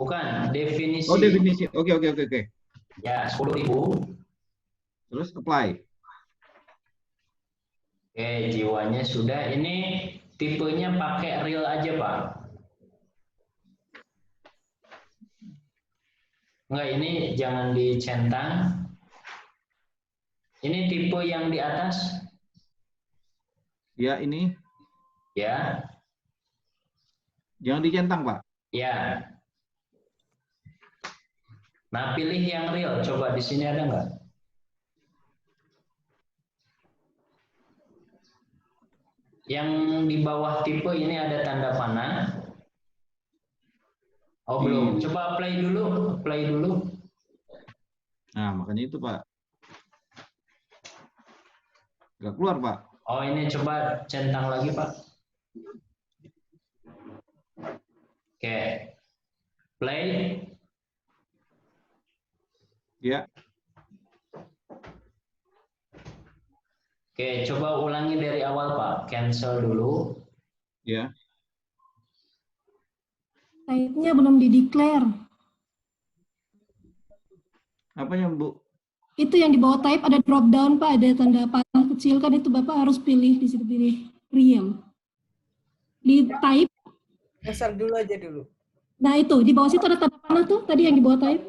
Bukan, definisi. Oh, definisi. Oke. Ya, 10.000. Terus apply. Oke, jiwanya sudah. Ini tipenya pakai real aja, Pak. Enggak, ini jangan dicentang. Ini tipe yang di atas. Ya, ini. Ya. Jangan dicentang, Pak. Ya. Nah, pilih yang real. Coba di sini ada nggak? Yang di bawah tipe ini ada tanda panah. Oh, belum. Coba apply dulu. Nah, makanya itu, Pak. Nggak keluar, Pak. Oh, ini coba centang lagi, Pak. Oke. Play. Ya. Oke, coba ulangi dari awal, Pak. Cancel dulu. Ya. Type-nya belum di-declare. Apanya, Bu? Itu yang di bawah type ada drop down, Pak, ada tanda panah kecil kan, itu Bapak harus pilih di situ, pilih real. Di type, Cancel dulu aja dulu. nah itu di bawah situ ada tanda panah tuh tadi yang di bawah type.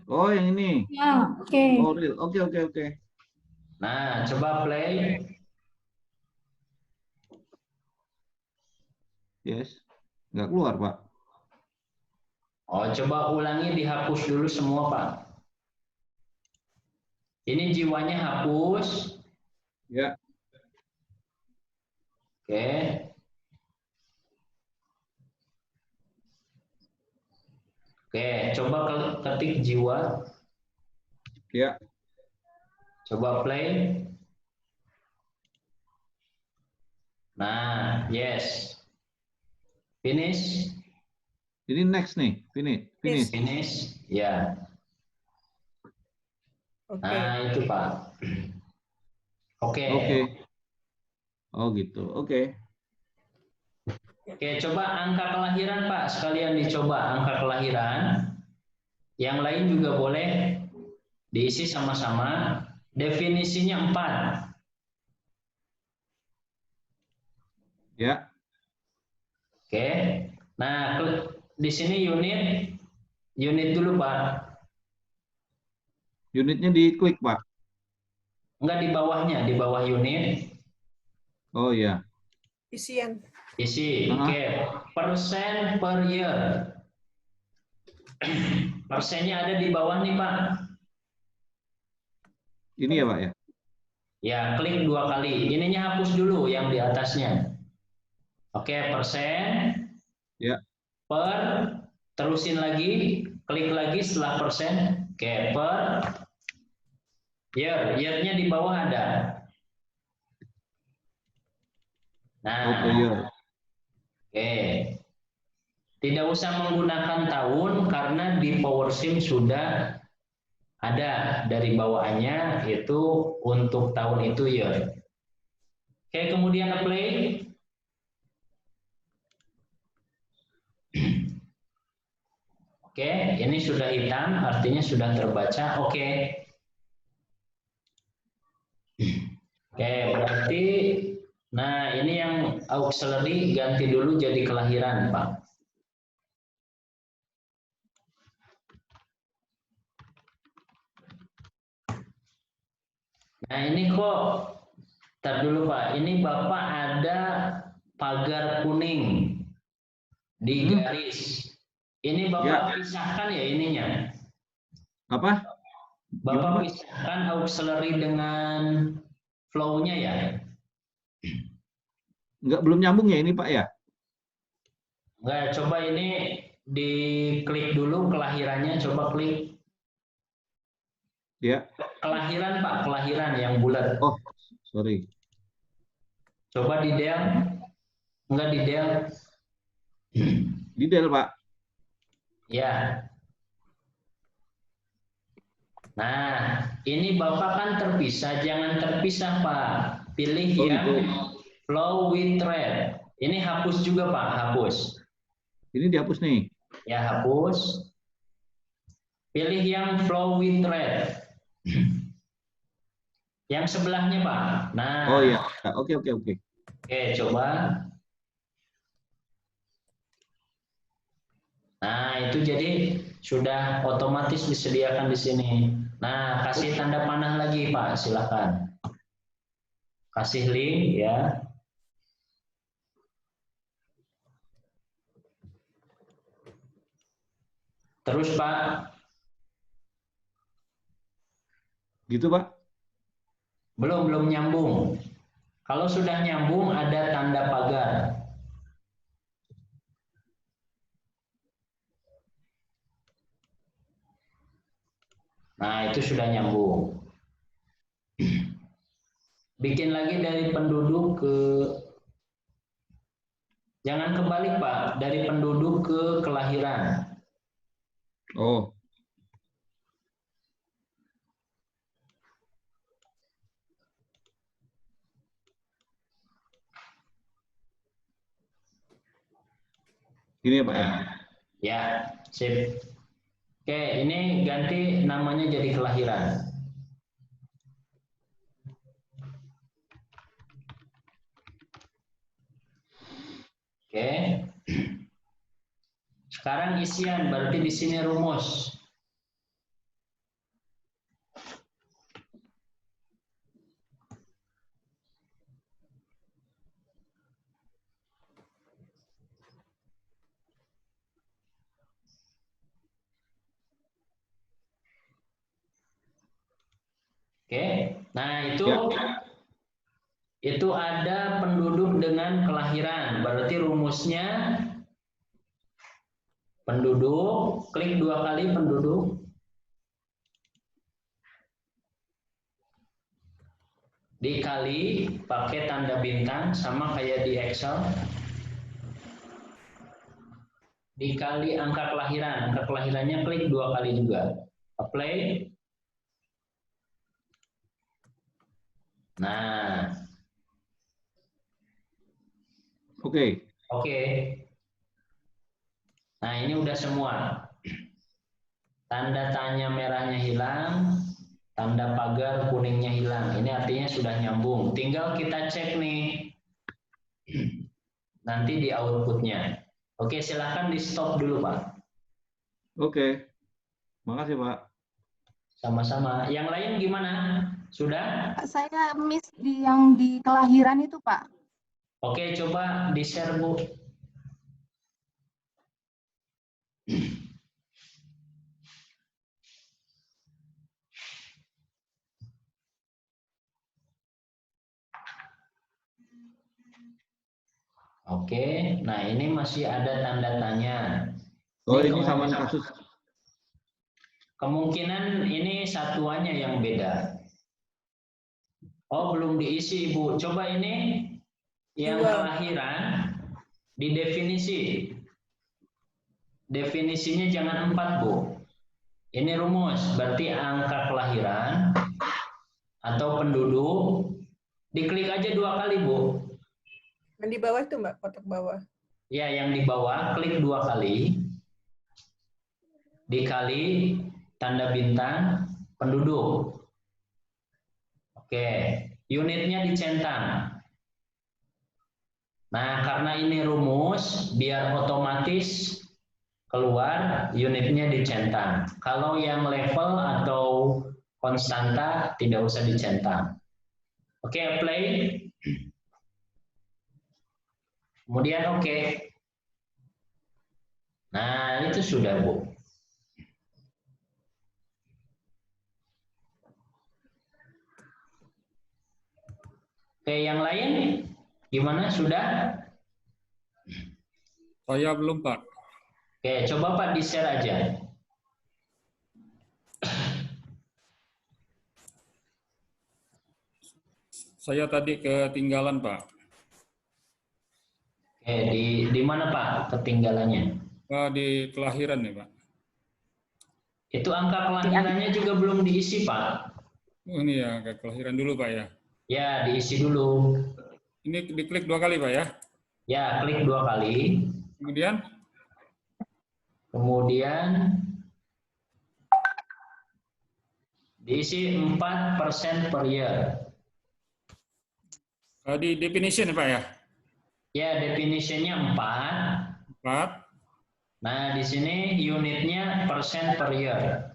Oh, yang ini. Ya, oke. Oh, real. Oke. Nah, coba play. Yes. Nggak keluar, Pak. Oh, coba ulangi, dihapus dulu semua, Pak. Ini jiwanya hapus. Ya. Oke. Oke, coba ketik jiwa. Ya. Coba play. Nah, yes. Finish. Ini next nih. Finish. Finish. Ya. Oke. Nah, itu, Pak. Oke. Oh, gitu. Oke. Oke, coba angka kelahiran, Pak. Sekalian dicoba angka kelahiran. Yang lain juga boleh diisi sama-sama. Definisinya 4. Ya. Oke. Nah, di sini unit dulu, Pak. Unitnya diklik, Pak. Enggak, di bawahnya, di bawah unit. Oh, ya. Isian. Isi. Oke. Persen per year. Persennya ada di bawah nih, Pak. Ini ya, Pak, ya? Ya, klik 2 kali. Ininya hapus dulu yang di atasnya. Oke, persen. Ya. Per, terusin lagi, klik lagi setelah persen. Oke, per year. Year-nya di bawah ada. Nah, per year. oke. Tidak usah menggunakan tahun karena di PowerSim sudah ada dari bawaannya itu untuk tahun itu year. Oke, kemudian apply. Oke, ini sudah hitam, artinya sudah terbaca. Oke. Oke, berarti, nah ini yang auxiliary ganti dulu jadi kelahiran, Pak. Nah ini kok, ntar dulu Pak, ini Bapak ada pagar kuning di garis. Ini Bapak pisahkan ya ininya. Apa? Bapak pisahkan auxiliary dengan flow-nya ya? Enggak, belum nyambung ya ini, Pak, ya? Enggak, coba ini diklik dulu kelahirannya, coba klik. Ya. Kelahiran, Pak, kelahiran yang bulat. Oh, sorry. Coba di del. Enggak di del. Di del, Pak. Ya. Nah, ini Bapak kan terpisah, jangan terpisah, Pak. Pilih yang flow with thread. Ini hapus juga, Pak, hapus. Ini dihapus nih. Ya, hapus. Pilih yang flow with thread. Yang sebelahnya, Pak. Nah. Oh iya, oke. Oke, coba. Nah, itu jadi sudah otomatis disediakan di sini. Nah, kasih tanda panah lagi, Pak, silakan. Kasih link ya. Terus, Pak. Gitu, Pak? Belum nyambung. Kalau sudah nyambung ada tanda pagar. Nah, itu sudah nyambung. Bikin lagi dari penduduk ke, jangan kebalik Pak, dari penduduk ke kelahiran. Oh, ini ya Pak ya. Ya, sip. Oke, ini ganti namanya jadi kelahiran. Oke. Sekarang isian, berarti di sini rumus. Oke, nah itu ada penduduk dengan kelahiran, berarti rumusnya penduduk, klik 2 kali penduduk, dikali pakai tanda bintang sama kayak di Excel, dikali angka kelahirannya klik 2 kali juga, apply. Nah, Oke. oke. Nah, ini udah semua. Tanda tanya merahnya hilang, tanda pagar kuningnya hilang. Ini artinya sudah nyambung. Tinggal kita cek nih nanti di outputnya. Oke, silahkan di stop dulu Pak. Oke. Makasih Pak. Sama-sama. Yang lain gimana? Sudah? Pak, saya miss yang di kelahiran itu, Pak. Oke, coba di-share, Bu. Oke, nah ini masih ada tanda tanya. Oh, ini sama kasus. Kemungkinan ini satuannya yang beda. Oh, belum diisi, Bu. Coba ini yang kelahiran di definisi. Definisinya jangan 4, Bu. Ini rumus, berarti angka kelahiran atau penduduk. Diklik aja 2 kali, Bu. Yang di bawah itu Mbak, kotak bawah. Ya, yang di bawah, klik 2 kali. Dikali tanda bintang penduduk. Oke, unitnya dicentang. Nah, karena ini rumus, biar otomatis keluar unitnya dicentang. Kalau yang level atau konstanta tidak usah dicentang. Oke, apply. Kemudian oke. Nah, itu sudah, Bu. Oke, yang lain gimana? Sudah? Saya belum, Pak. Oke, coba Pak di-share aja. Saya tadi ketinggalan, Pak. Oke, di mana Pak ketinggalannya? Di kelahiran nih, Pak. Itu angka kelahirannya juga belum diisi, Pak. Oh, ini ya, ke kelahiran dulu, Pak ya. Ya, diisi dulu. Ini diklik 2 kali, Pak ya. Ya, klik 2 kali. Kemudian diisi 4% per year. Di definition ya, Pak ya. Ya, definitionnya 4. Nah, di sini unitnya persen per year.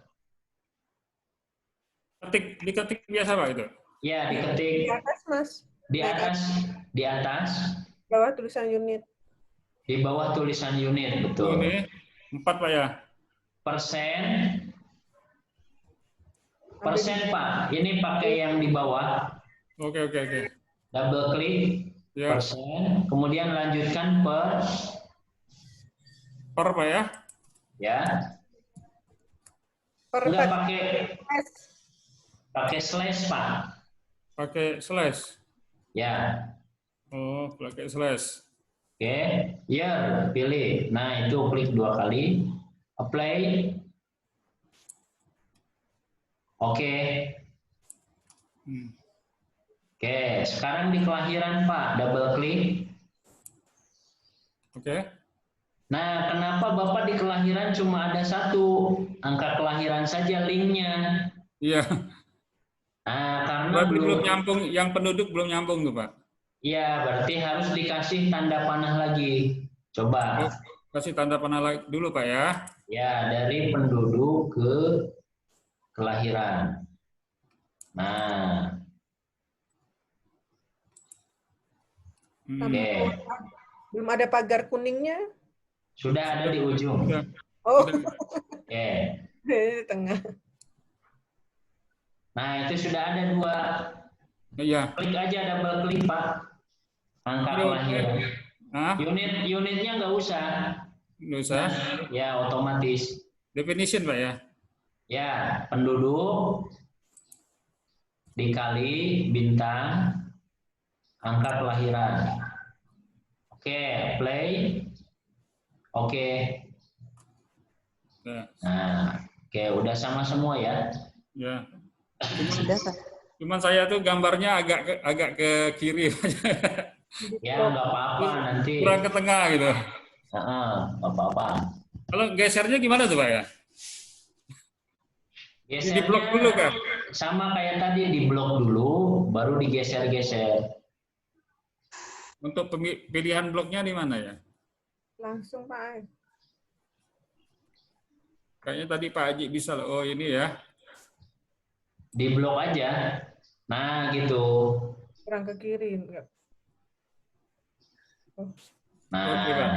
Diketik biasa, Pak itu. Ya, diketik. Di atas, Mas. Di atas. Bawah tulisan unit. Di bawah tulisan unit, betul. Ini 4, Pak ya. Persen, Pak. Ini pakai yang di bawah. Oke. Double klik, Ya. persen. Kemudian lanjutkan per, Pak ya. Ya. Per Enggak pakai slash, Pak. Pakai slash. Ya. Oh, pakai slash. Oke, year pilih. Nah, itu klik 2 kali. Apply. Oke. Oke, sekarang di kelahiran Pak, double klik. Oke. Nah, kenapa Bapak di kelahiran cuma ada 1 angka kelahiran saja linknya? Iya. Nah, karena Berarti belum nyambung, yang penduduk belum nyambung tuh Pak. Iya, berarti harus dikasih tanda panah lagi. Coba. Oh, kasih tanda panah dulu Pak ya. Ya, dari penduduk ke kelahiran. Nah. Oke. Belum ada pagar kuningnya. Sudah ada di ujung. Oh. Oke. Di tengah. Nah, itu sudah ada 2. Iya. Klik aja, double klik Pak. Angka kelahiran. Unitnya nggak usah. Nggak usah. Ya, otomatis. Definition Pak ya. Ya, penduduk dikali bintang angka kelahiran. Oke, play. Oke. Nah, oke, udah sama semua ya. Ya. Sudah Pak. Cuman saya tuh gambarnya agak ke kiri. Ya, nggak apa-apa nanti. Kurang ke tengah gitu. Nggak apa-apa. Kalau gesernya gimana tuh Pak ya? Gesernya di blok dulu kan? Sama kayak tadi, di blok dulu, baru digeser-geser. Untuk pilihan bloknya di mana ya? Langsung Pak. Kayaknya tadi Pak Haji bisa loh. Oh ini ya. Di blok aja. Nah gitu. Kurang ke kiri. Enggak. Oh. Nah. Oke Pak.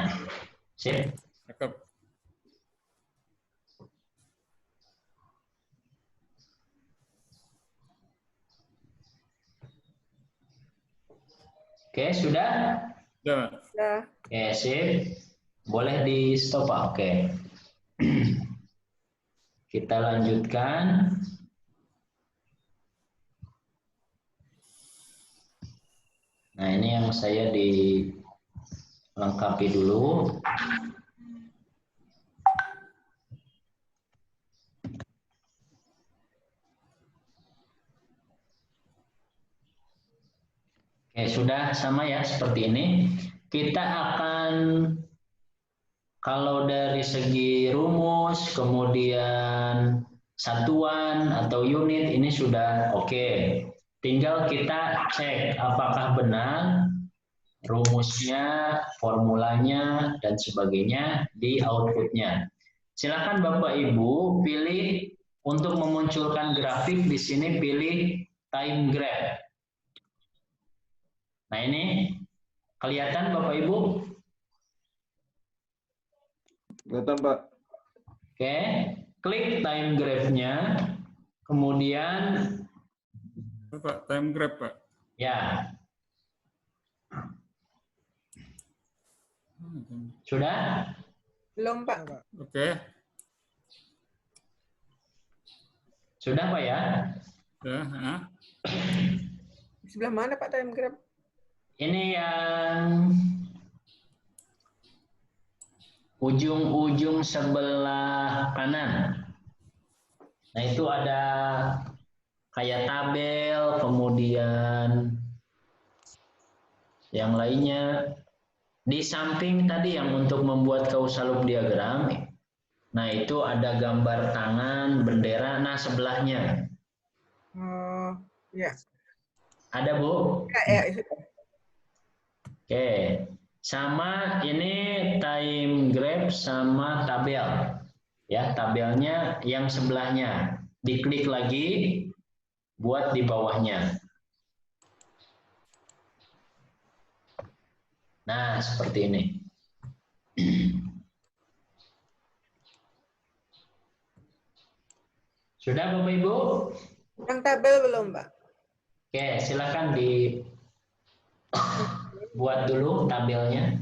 Sip. Cakep. Oke, sudah? Sudah. Oke, sip. Boleh di stop Pak. Oke. Kita lanjutkan. Nah, ini yang saya dilengkapi dulu. Oke, sudah sama ya seperti ini. Kita akan, kalau dari segi rumus, kemudian satuan atau unit, ini sudah oke. Tinggal kita cek apakah benar rumusnya, formulanya, dan sebagainya di outputnya. Silakan Bapak Ibu pilih untuk memunculkan grafik di sini, pilih time graph. Nah ini kelihatan Bapak Ibu? Kelihatan Pak. Oke, klik time graph-nya, kemudian Pak, time graph Pak. Ya. Sudah? Belum Pak. Oke. Sudah Pak ya? Sudah. Sebelah mana Pak time graph? Ini yang ujung-ujung sebelah kanan. Nah itu ada kayak tabel, kemudian yang lainnya. Di samping tadi yang untuk membuat causal loop diagram, nah itu ada gambar tangan, bendera, nah sebelahnya. Oh, ya. Ada Bu? Ya. Oke, sama ini time graph sama tabel. Ya, tabelnya yang sebelahnya. Diklik lagi buat di bawahnya. Nah, seperti ini. Sudah Bapak Ibu? Yang tabel belum Pak? Oke, silakan buat dulu tabelnya.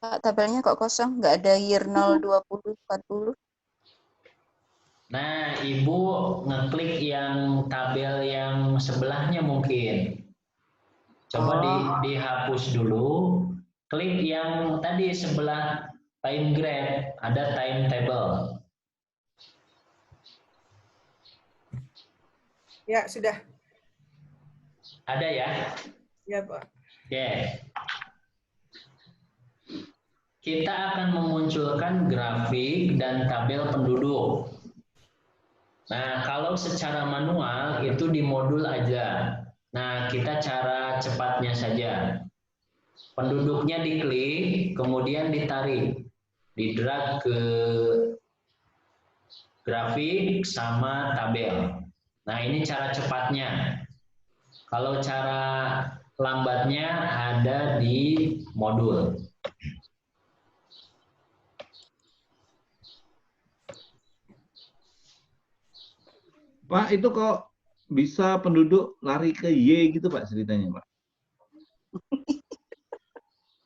Pak, tabelnya kok kosong? Nggak ada year 0, 20, 40? Nah, Ibu ngeklik yang tabel yang sebelahnya mungkin. Coba dihapus dulu, klik yang tadi sebelah time graph, ada timetable. Ya, sudah. Ada ya? Ya, Pak. Oke. Kita akan memunculkan grafik dan tabel penduduk. Nah, kalau secara manual itu di modul aja. Nah, kita cara cepatnya saja. Penduduknya diklik, kemudian ditarik, di-drag ke grafik sama tabel. Nah, ini cara cepatnya. Kalau cara lambatnya ada di modul. Pak, itu kok bisa penduduk lari ke Y gitu Pak ceritanya Pak?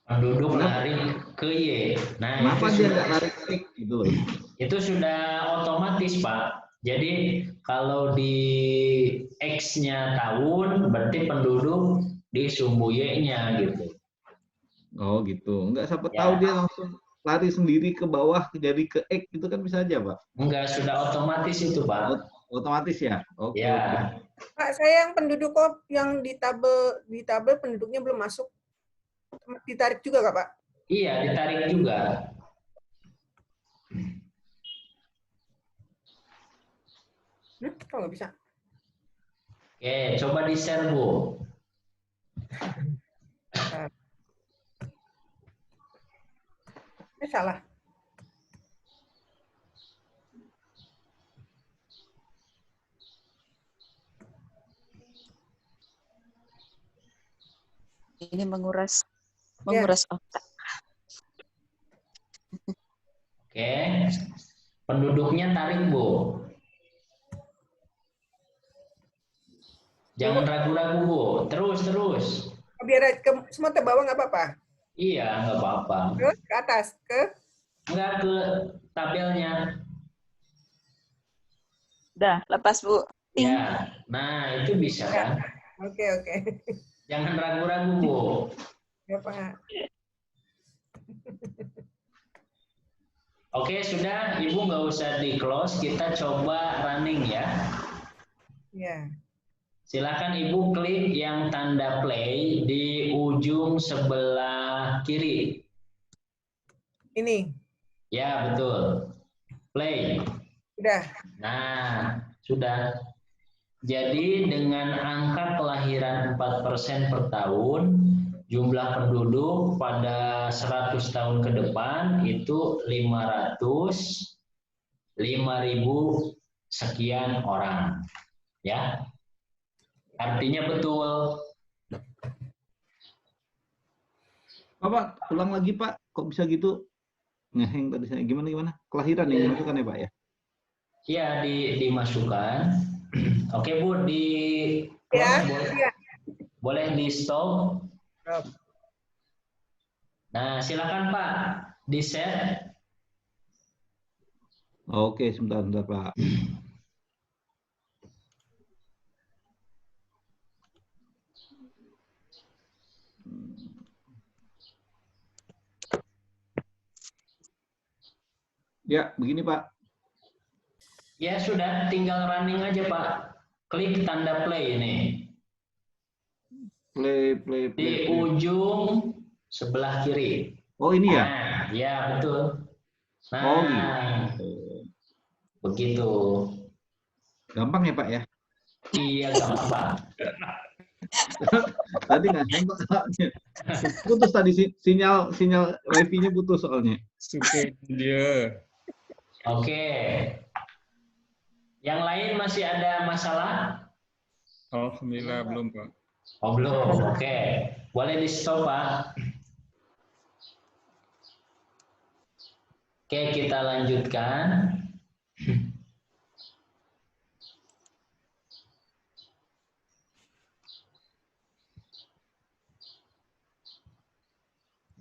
Penduduk lari ke Y. Nah, Kenapa itu dia sudah, nggak lari ke X gitu loh? itu sudah otomatis, Pak. Jadi kalau di X-nya tahun, berarti penduduk di sumbu Y-nya gitu. Oh gitu. Enggak siapa Ya. tahu dia langsung lari sendiri ke bawah jadi ke X itu kan bisa aja Pak. Enggak, sudah otomatis itu, Pak. Otomatis ya? Oke, Ya. oke. Pak, saya yang penduduk kok yang di tabel penduduknya belum masuk. Ditarik juga Kak, Pak? Iya, ditarik juga. Kok nggak bisa? Oke, coba di-share, Bu. Salah. Ini menguras otak. Oke. Penduduknya tarik, Bu. Jangan ragu-ragu, Bu. Terus. Biar semua ke bawah nggak apa-apa? Iya, nggak apa-apa. Terus ke atas, Nggak ke tabelnya. Udah, lepas, Bu. Ting. Ya, nah itu bisa kan? Oke. Jangan ragu-ragu, Bu. Ya, Pak. Oke, sudah. Ibu nggak usah di-close. Kita coba running ya. Ya. Silakan Ibu klik yang tanda play di ujung sebelah kiri. Ini. Ya, betul. Play. Udah. Nah, sudah. Jadi dengan angka kelahiran 4% per tahun, jumlah penduduk pada 100 tahun ke depan itu 5.000 sekian orang. Ya. Artinya betul. Pak, ulang lagi Pak. Kok bisa gitu? Ngeheng tadi saya. Gimana? Kelahiran yang dimasukkan ya Pak ya? Iya, dimasukkan. Oke, Bu, di Ya. boleh di stop. Nah, silakan Pak, di set. Oke, sebentar Pak. Ya, begini Pak. Ya sudah, tinggal running aja Pak. Klik tanda play ini. Play. Di ujung sebelah kiri. Oh ini ya? Nah, ya betul. Nah, oh gitu. Begitu. Gampang ya Pak ya? Iya, gampang. Tadi nggak sempat soalnya. Putus tadi sinyal wifi-nya putus soalnya. Super dia. Oke. Yang lain masih ada masalah? Alhamdulillah belum Pak. Oh belum. Oke. Boleh di stop Pak. Oke, kita lanjutkan.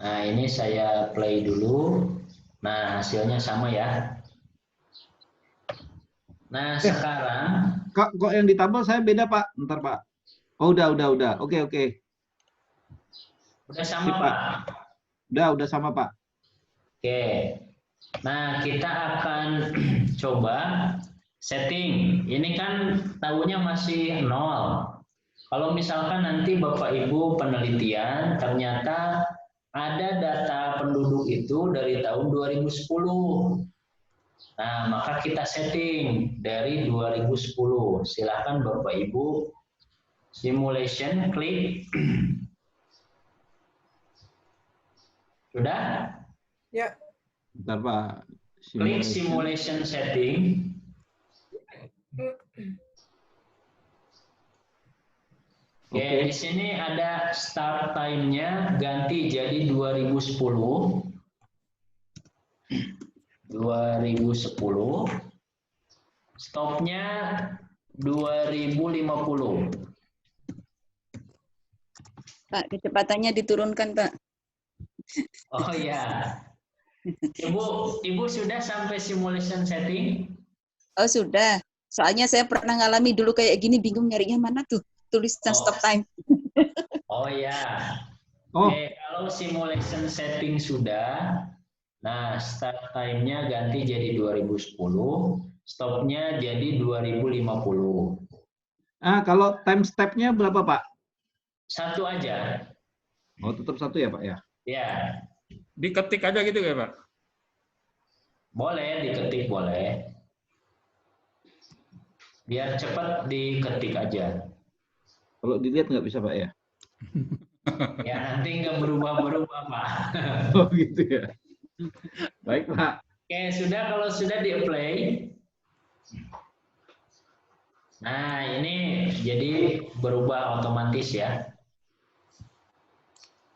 Nah, ini saya play dulu. Nah, hasilnya sama ya. Nah, sekarang Kok yang ditambal saya beda, Pak. Bentar, Pak. Oh, udah. Oke. udah sama, Sip, Pak. Pak. Udah sama, Pak. Oke. Nah, kita akan coba setting. Ini kan tahunnya masih 0. Kalau misalkan nanti Bapak Ibu penelitian ternyata ada data penduduk itu dari tahun 2010. Nah, maka kita setting dari 2010. Silakan Bapak Ibu simulation klik. Sudah? Ya. Bentar, Pak. Klik simulation setting. Oke, di sini ada start time-nya ganti jadi 2010. 2010. Stopnya 2050. Pak, kecepatannya diturunkan, Pak. Oh ya. Ibu sudah sampai simulation setting? Oh, sudah. Soalnya saya pernah ngalami dulu kayak gini, bingung nyarinya mana tuh tulisan stop time. Oh ya. Oh, Oke, kalau simulation setting sudah, nah start time-nya ganti jadi 2010, stopnya jadi 2050. kalau time step-nya berapa, Pak? Satu aja. Oh, tetap satu ya, Pak ya? Ya, Diketik aja gitu ya, Pak? boleh diketik, boleh. Biar cepat diketik aja. Kalau dilihat nggak bisa, Pak ya? Ya, nanti nggak berubah-berubah, Pak. Oh, gitu ya. Baik, Pak. Oke, kalau sudah di-apply. Nah, ini jadi berubah otomatis ya.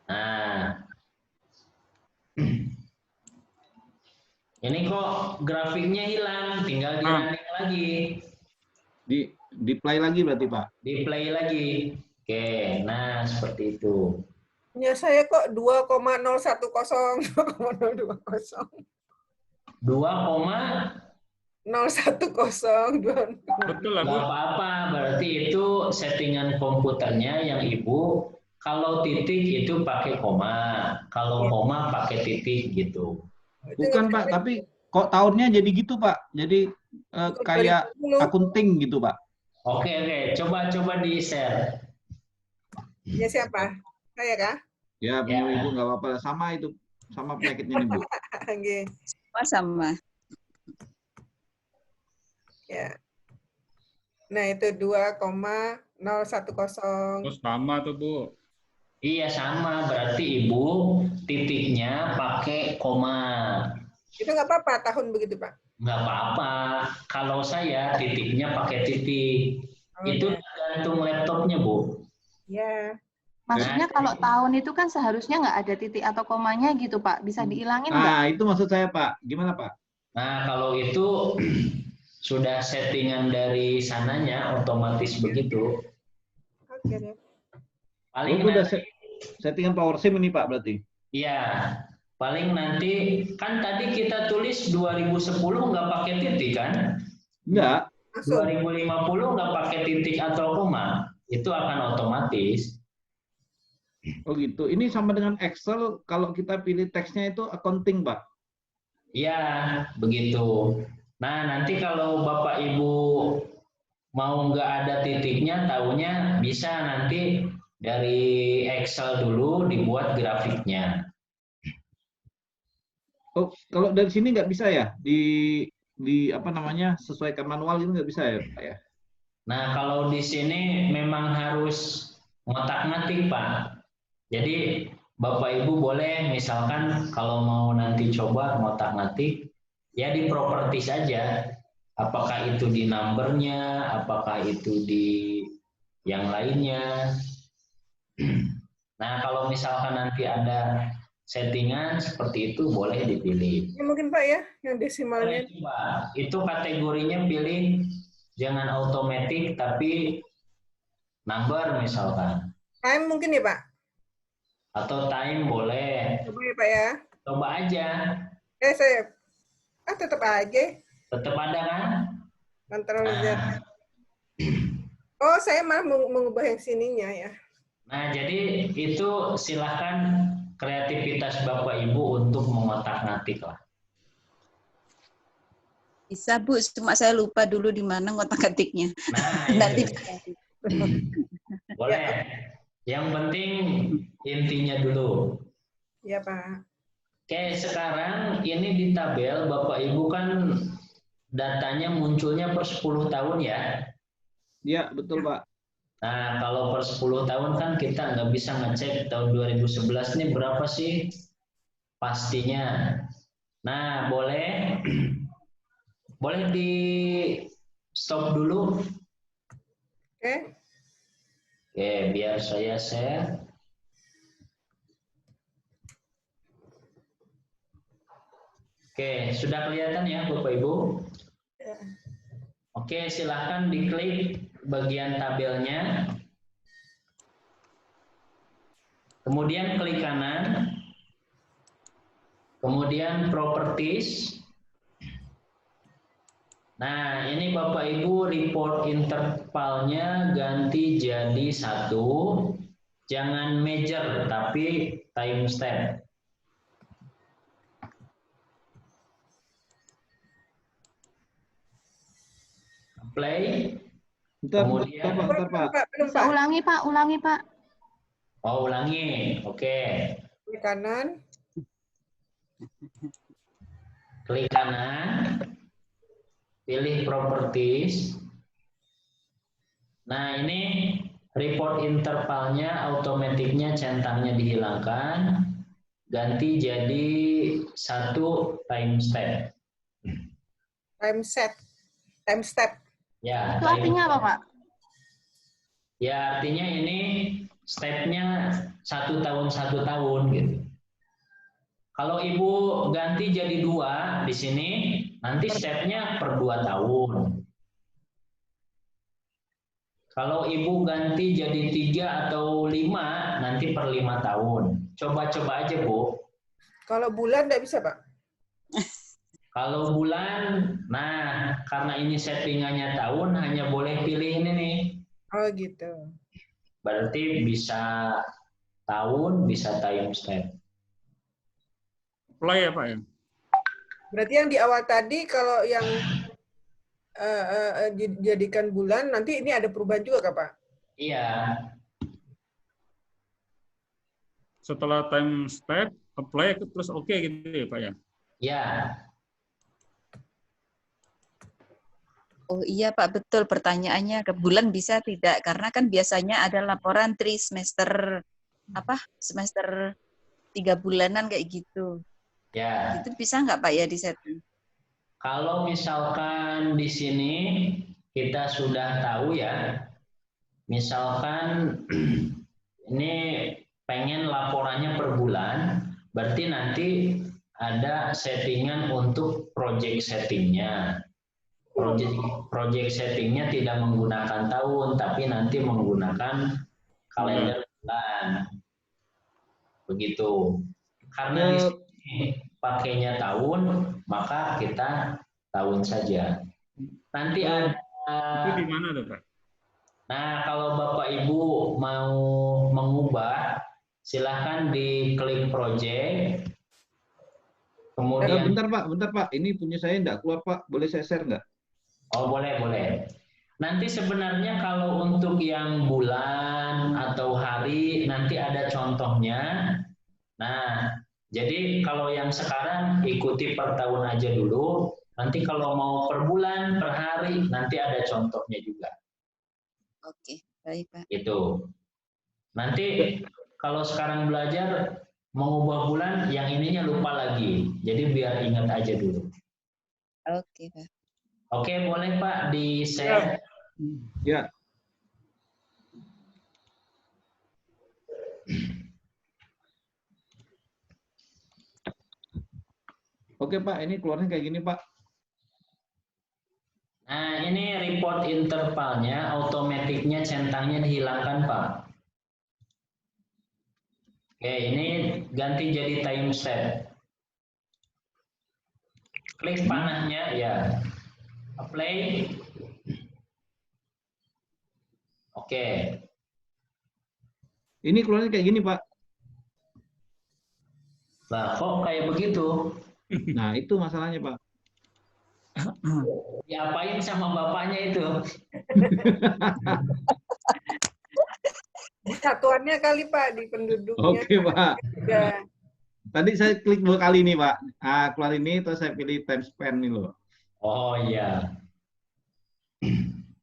Nah, ini kok grafiknya hilang, tinggal di-running lagi. Di play lagi berarti, Pak? Di-play lagi. Oke, nah seperti itu. Ya saya kok 2,010, 2,020. 010. Betul lah, Bu. Nggak apa-apa, berarti itu settingan komputernya yang Ibu, kalau titik itu pakai koma, kalau koma pakai titik gitu. Bukan, Pak, tapi kok tahunnya jadi gitu, Pak? Jadi kayak akunting gitu, Pak. Oke, coba di-share. Ya siapa? Saya kah? Ya, punya Ibu nggak apa-apa. Sama itu, sama penyakitnya nih, Bu. Oke. Sama. Ya. Nah, itu 2,010. Terus sama tuh, Bu. Iya sama, berarti Ibu titiknya pakai koma. Itu nggak apa-apa tahun begitu, Pak? Nggak apa-apa. Kalau saya titiknya pakai titik. Itu tergantung laptopnya, Bu. Ya. Maksudnya kalau tahun itu kan seharusnya nggak ada titik atau komanya gitu, Pak. Bisa dihilangin nggak? Nah, itu maksud saya, Pak. Gimana, Pak? Nah, kalau itu sudah settingan dari sananya, otomatis begitu. Oke deh. Paling itu udah nanti, settingan power sim ini, Pak, berarti? iya, paling nanti, kan tadi kita tulis 2010 nggak pakai titik, kan? Enggak. 2050 nggak pakai titik atau koma. Itu akan otomatis. Oh gitu. Ini sama dengan Excel, kalau kita pilih teksnya itu accounting, Pak? Iya, begitu. Nah, nanti kalau Bapak Ibu mau nggak ada titiknya, tahunya bisa nanti dari Excel dulu dibuat grafiknya. Oh, kalau dari sini nggak bisa ya? Di apa namanya, sesuaikan manual itu nggak bisa ya, Pak ya? Nah, kalau di sini memang harus ngotak-ngatik, Pak. Jadi Bapak Ibu boleh misalkan kalau mau nanti coba ngotak-ngatik, ya di properties aja. Apakah itu di numbernya, apakah itu di yang lainnya. Nah, kalau misalkan nanti ada settingan seperti itu boleh dipilih. Ya, mungkin Pak ya, yang desimalnya. Itu kategorinya pilih jangan automatic tapi number misalkan. Time mungkin ya Pak? Atau time boleh. Coba ya Pak ya. Coba aja. Saya tetap aja. Tetap ada kan? Ctrl Z. Nah, Oh, saya malah mengubah yang sininya ya. nah, jadi itu silahkan kreativitas Bapak Ibu untuk mengotak-ngatik lah. Bisa Bu, cuma saya lupa dulu di mana ngotak-ngatiknya. Nah, Nanti itu. Boleh. Yang penting intinya dulu. Ya, Pak. Oke, sekarang ini di tabel Bapak Ibu kan datanya munculnya per 10 tahun ya. Ya, betul Pak. Nah, kalau per 10 tahun kan kita nggak bisa ngecek tahun 2011 ini berapa sih pastinya. Nah, boleh di stop dulu. Oke. Oke, biar saya share. Oke, sudah kelihatan ya Bapak Ibu? Oke, silahkan diklik bagian tabelnya. Kemudian klik kanan. Kemudian properties. Nah, ini Bapak Ibu report intervalnya ganti jadi 1. Jangan major, tapi time step. Play. Kemudian Bentar, Pak. Bisa ulangi Pak. Oh, ulangi. Oke. Klik kanan. Klik kanan. Pilih properties. Nah, ini report intervalnya, automaticnya centangnya dihilangkan. Ganti jadi 1 time step. Time step. Ya, Itu artinya apa Pak? ya artinya ini stepnya 1 tahun 1 tahun gitu. Kalau Ibu ganti jadi 2 di sini, nanti stepnya per 2 tahun. Kalau Ibu ganti jadi 3 atau 5, nanti per 5 tahun. Coba-coba aja, Bu. Kalau bulan nggak bisa, Pak? Kalau bulan, nah karena ini settingannya tahun, hanya boleh pilih ini nih. Oh gitu. Berarti bisa tahun, bisa time step. Play ya Pak ya? Berarti yang di awal tadi kalau yang dijadikan bulan, nanti ini ada perubahan juga Kak Pak? Iya. Setelah time step, apply terus oke gitu ya Pak ya? Ya. Oh iya Pak, betul pertanyaannya ke bulan bisa tidak? Karena kan biasanya ada laporan semester 3 bulanan kayak gitu. Ya. Itu bisa nggak Pak ya di setting? Kalau misalkan di sini kita sudah tahu ya, misalkan ini pengen laporannya per bulan, berarti nanti ada settingan untuk project settingnya. Project settingnya tidak menggunakan tahun, tapi nanti menggunakan kalender bulan. Begitu. Karena di sini pakainya tahun, maka kita tahun saja. Nanti ada. Itu di mana tuh Pak? Nah, kalau Bapak Ibu mau mengubah, silahkan diklik project. Kemudian. Bentar Pak. Ini punya saya enggak keluar Pak. Boleh saya share enggak? Oh, boleh. Nanti sebenarnya kalau untuk yang bulan atau hari, nanti ada contohnya. Nah, jadi kalau yang sekarang ikuti per tahun aja dulu. Nanti kalau mau per bulan, per hari, nanti ada contohnya juga. Oke, baik Pak. Itu. Nanti kalau sekarang belajar mengubah bulan, yang ininya lupa lagi. Jadi biar ingat aja dulu. Oke Pak. Oke, boleh Pak di-share. Ya. Oke Pak, ini keluarnya kayak gini Pak. Nah, ini report intervalnya, automaticnya centangnya dihilangkan Pak. Oke, ini ganti jadi time step. Klik panahnya ya. Apply. Oke. Ini keluarnya kayak gini, Pak. Lah, kok kayak begitu? Nah, itu masalahnya, Pak. Diapain sama bapaknya itu? Satuannya kali Pak di penduduknya. Oke, Pak. Ya. Tadi saya klik 2 kali nih, Pak. Keluar ini, terus saya pilih time span nih loh. Oh iya.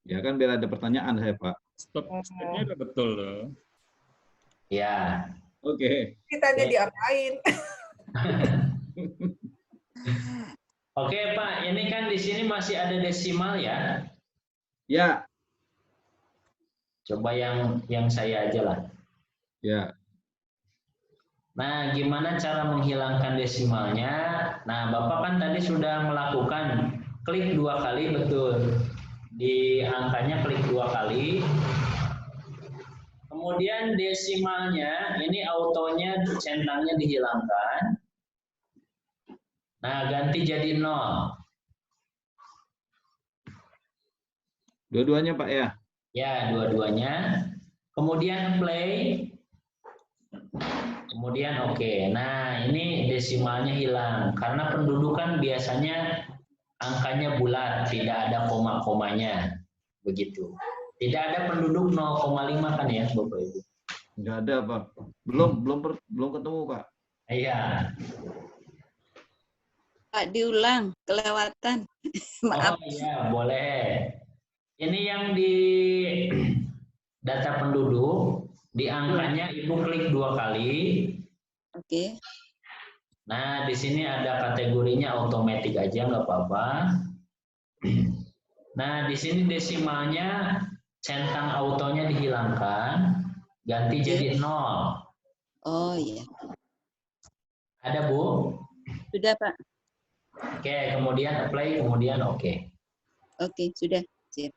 Ya kan biar ada pertanyaan saya, Pak. Step-stepnya udah betul loh. Ya. Oke. Kitanya diapain? Oke, Pak. Ini kan di sini masih ada desimal ya. Ya. Coba yang saya aja lah. Ya. Nah, gimana cara menghilangkan desimalnya? Nah, Bapak kan tadi sudah melakukan klik 2 kali, betul. Di angkanya klik 2 kali. Kemudian desimalnya, ini autonya centangnya dihilangkan. Nah, ganti jadi 0. Dua-duanya, Pak ya? Ya, dua-duanya. Kemudian play. Kemudian oke. Nah, ini desimalnya hilang. Karena pendudukan biasanya angkanya bulat, tidak ada koma-komanya. Begitu. Tidak ada penduduk 0,5 kan ya, Bapak Ibu? Nggak ada, Pak. Belum ketemu, Pak. Iya. Pak, diulang, kelewatan. Maaf. Oh iya, boleh. Ini yang di data penduduk, di angkanya Ibu klik 2 kali. Oke. Nah, di sini ada kategorinya otomatis aja, nggak apa-apa. Nah, di sini desimalnya centang autonya dihilangkan, ganti jadi 0. Oh iya. Ada, Bu? Sudah, Pak. Oke, kemudian apply, kemudian oke. Oke, sudah. Siap.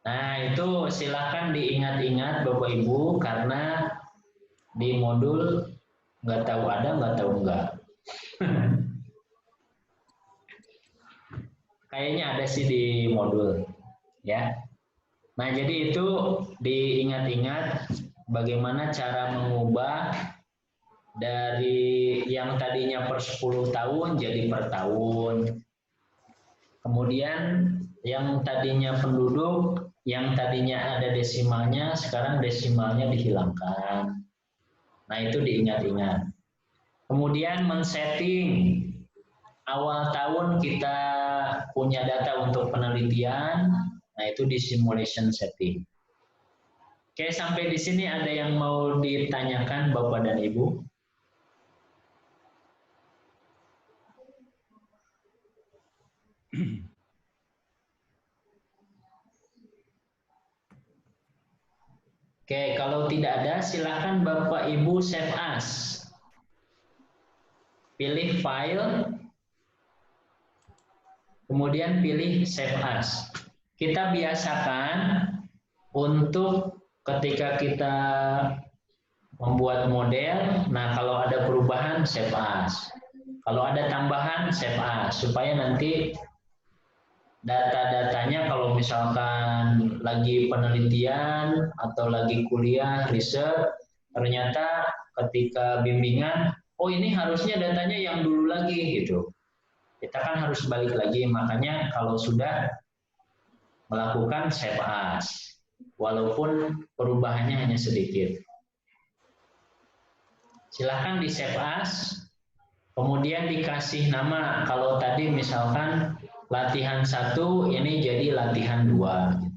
Nah, itu silakan diingat-ingat Bapak Ibu, karena di modul nggak tahu ada, nggak tahu enggak. Kayaknya ada sih di modul, ya. Nah, jadi itu diingat-ingat bagaimana cara mengubah dari yang tadinya per 10 tahun jadi per tahun. Kemudian yang tadinya penduduk, yang tadinya ada desimalnya, sekarang desimalnya dihilangkan. Nah, itu diingat-ingat. Kemudian men-setting. Awal tahun kita punya data untuk penelitian, nah itu di simulation setting. Oke, sampai di sini ada yang mau ditanyakan Bapak dan Ibu? Oke, kalau tidak ada, silakan Bapak Ibu save as. Pilih file, kemudian pilih save as. Kita biasakan untuk ketika kita membuat model, nah kalau ada perubahan save as. Kalau ada tambahan save as, supaya nanti data-datanya kalau misalkan lagi penelitian atau lagi kuliah, riset, ternyata ketika bimbingan, oh ini harusnya datanya yang dulu lagi gitu. Kita kan harus balik lagi, makanya kalau sudah melakukan save as, walaupun perubahannya hanya sedikit. Silahkan di save as, kemudian dikasih nama, kalau tadi misalkan latihan 1 ini jadi latihan 2.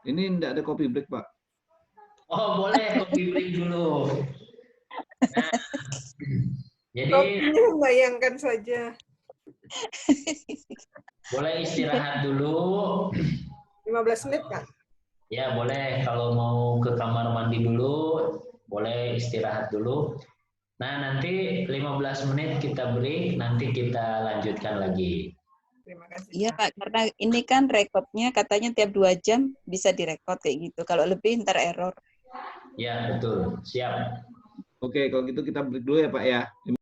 Ini tidak ada copy break, Pak. Oh, boleh copy break dulu. Nah, jadi Topinya bayangkan saja. boleh istirahat dulu. 15 menit, Pak. Ya, boleh kalau mau ke kamar mandi dulu, boleh istirahat dulu. Nah, nanti 15 menit kita break, nanti kita lanjutkan lagi. Terima kasih. Iya, Pak, karena ini kan rekodnya katanya tiap 2 jam bisa direkod kayak gitu. Kalau lebih ntar error. Ya, betul. Siap. Oke, kalau gitu kita break dulu ya Pak ya. 5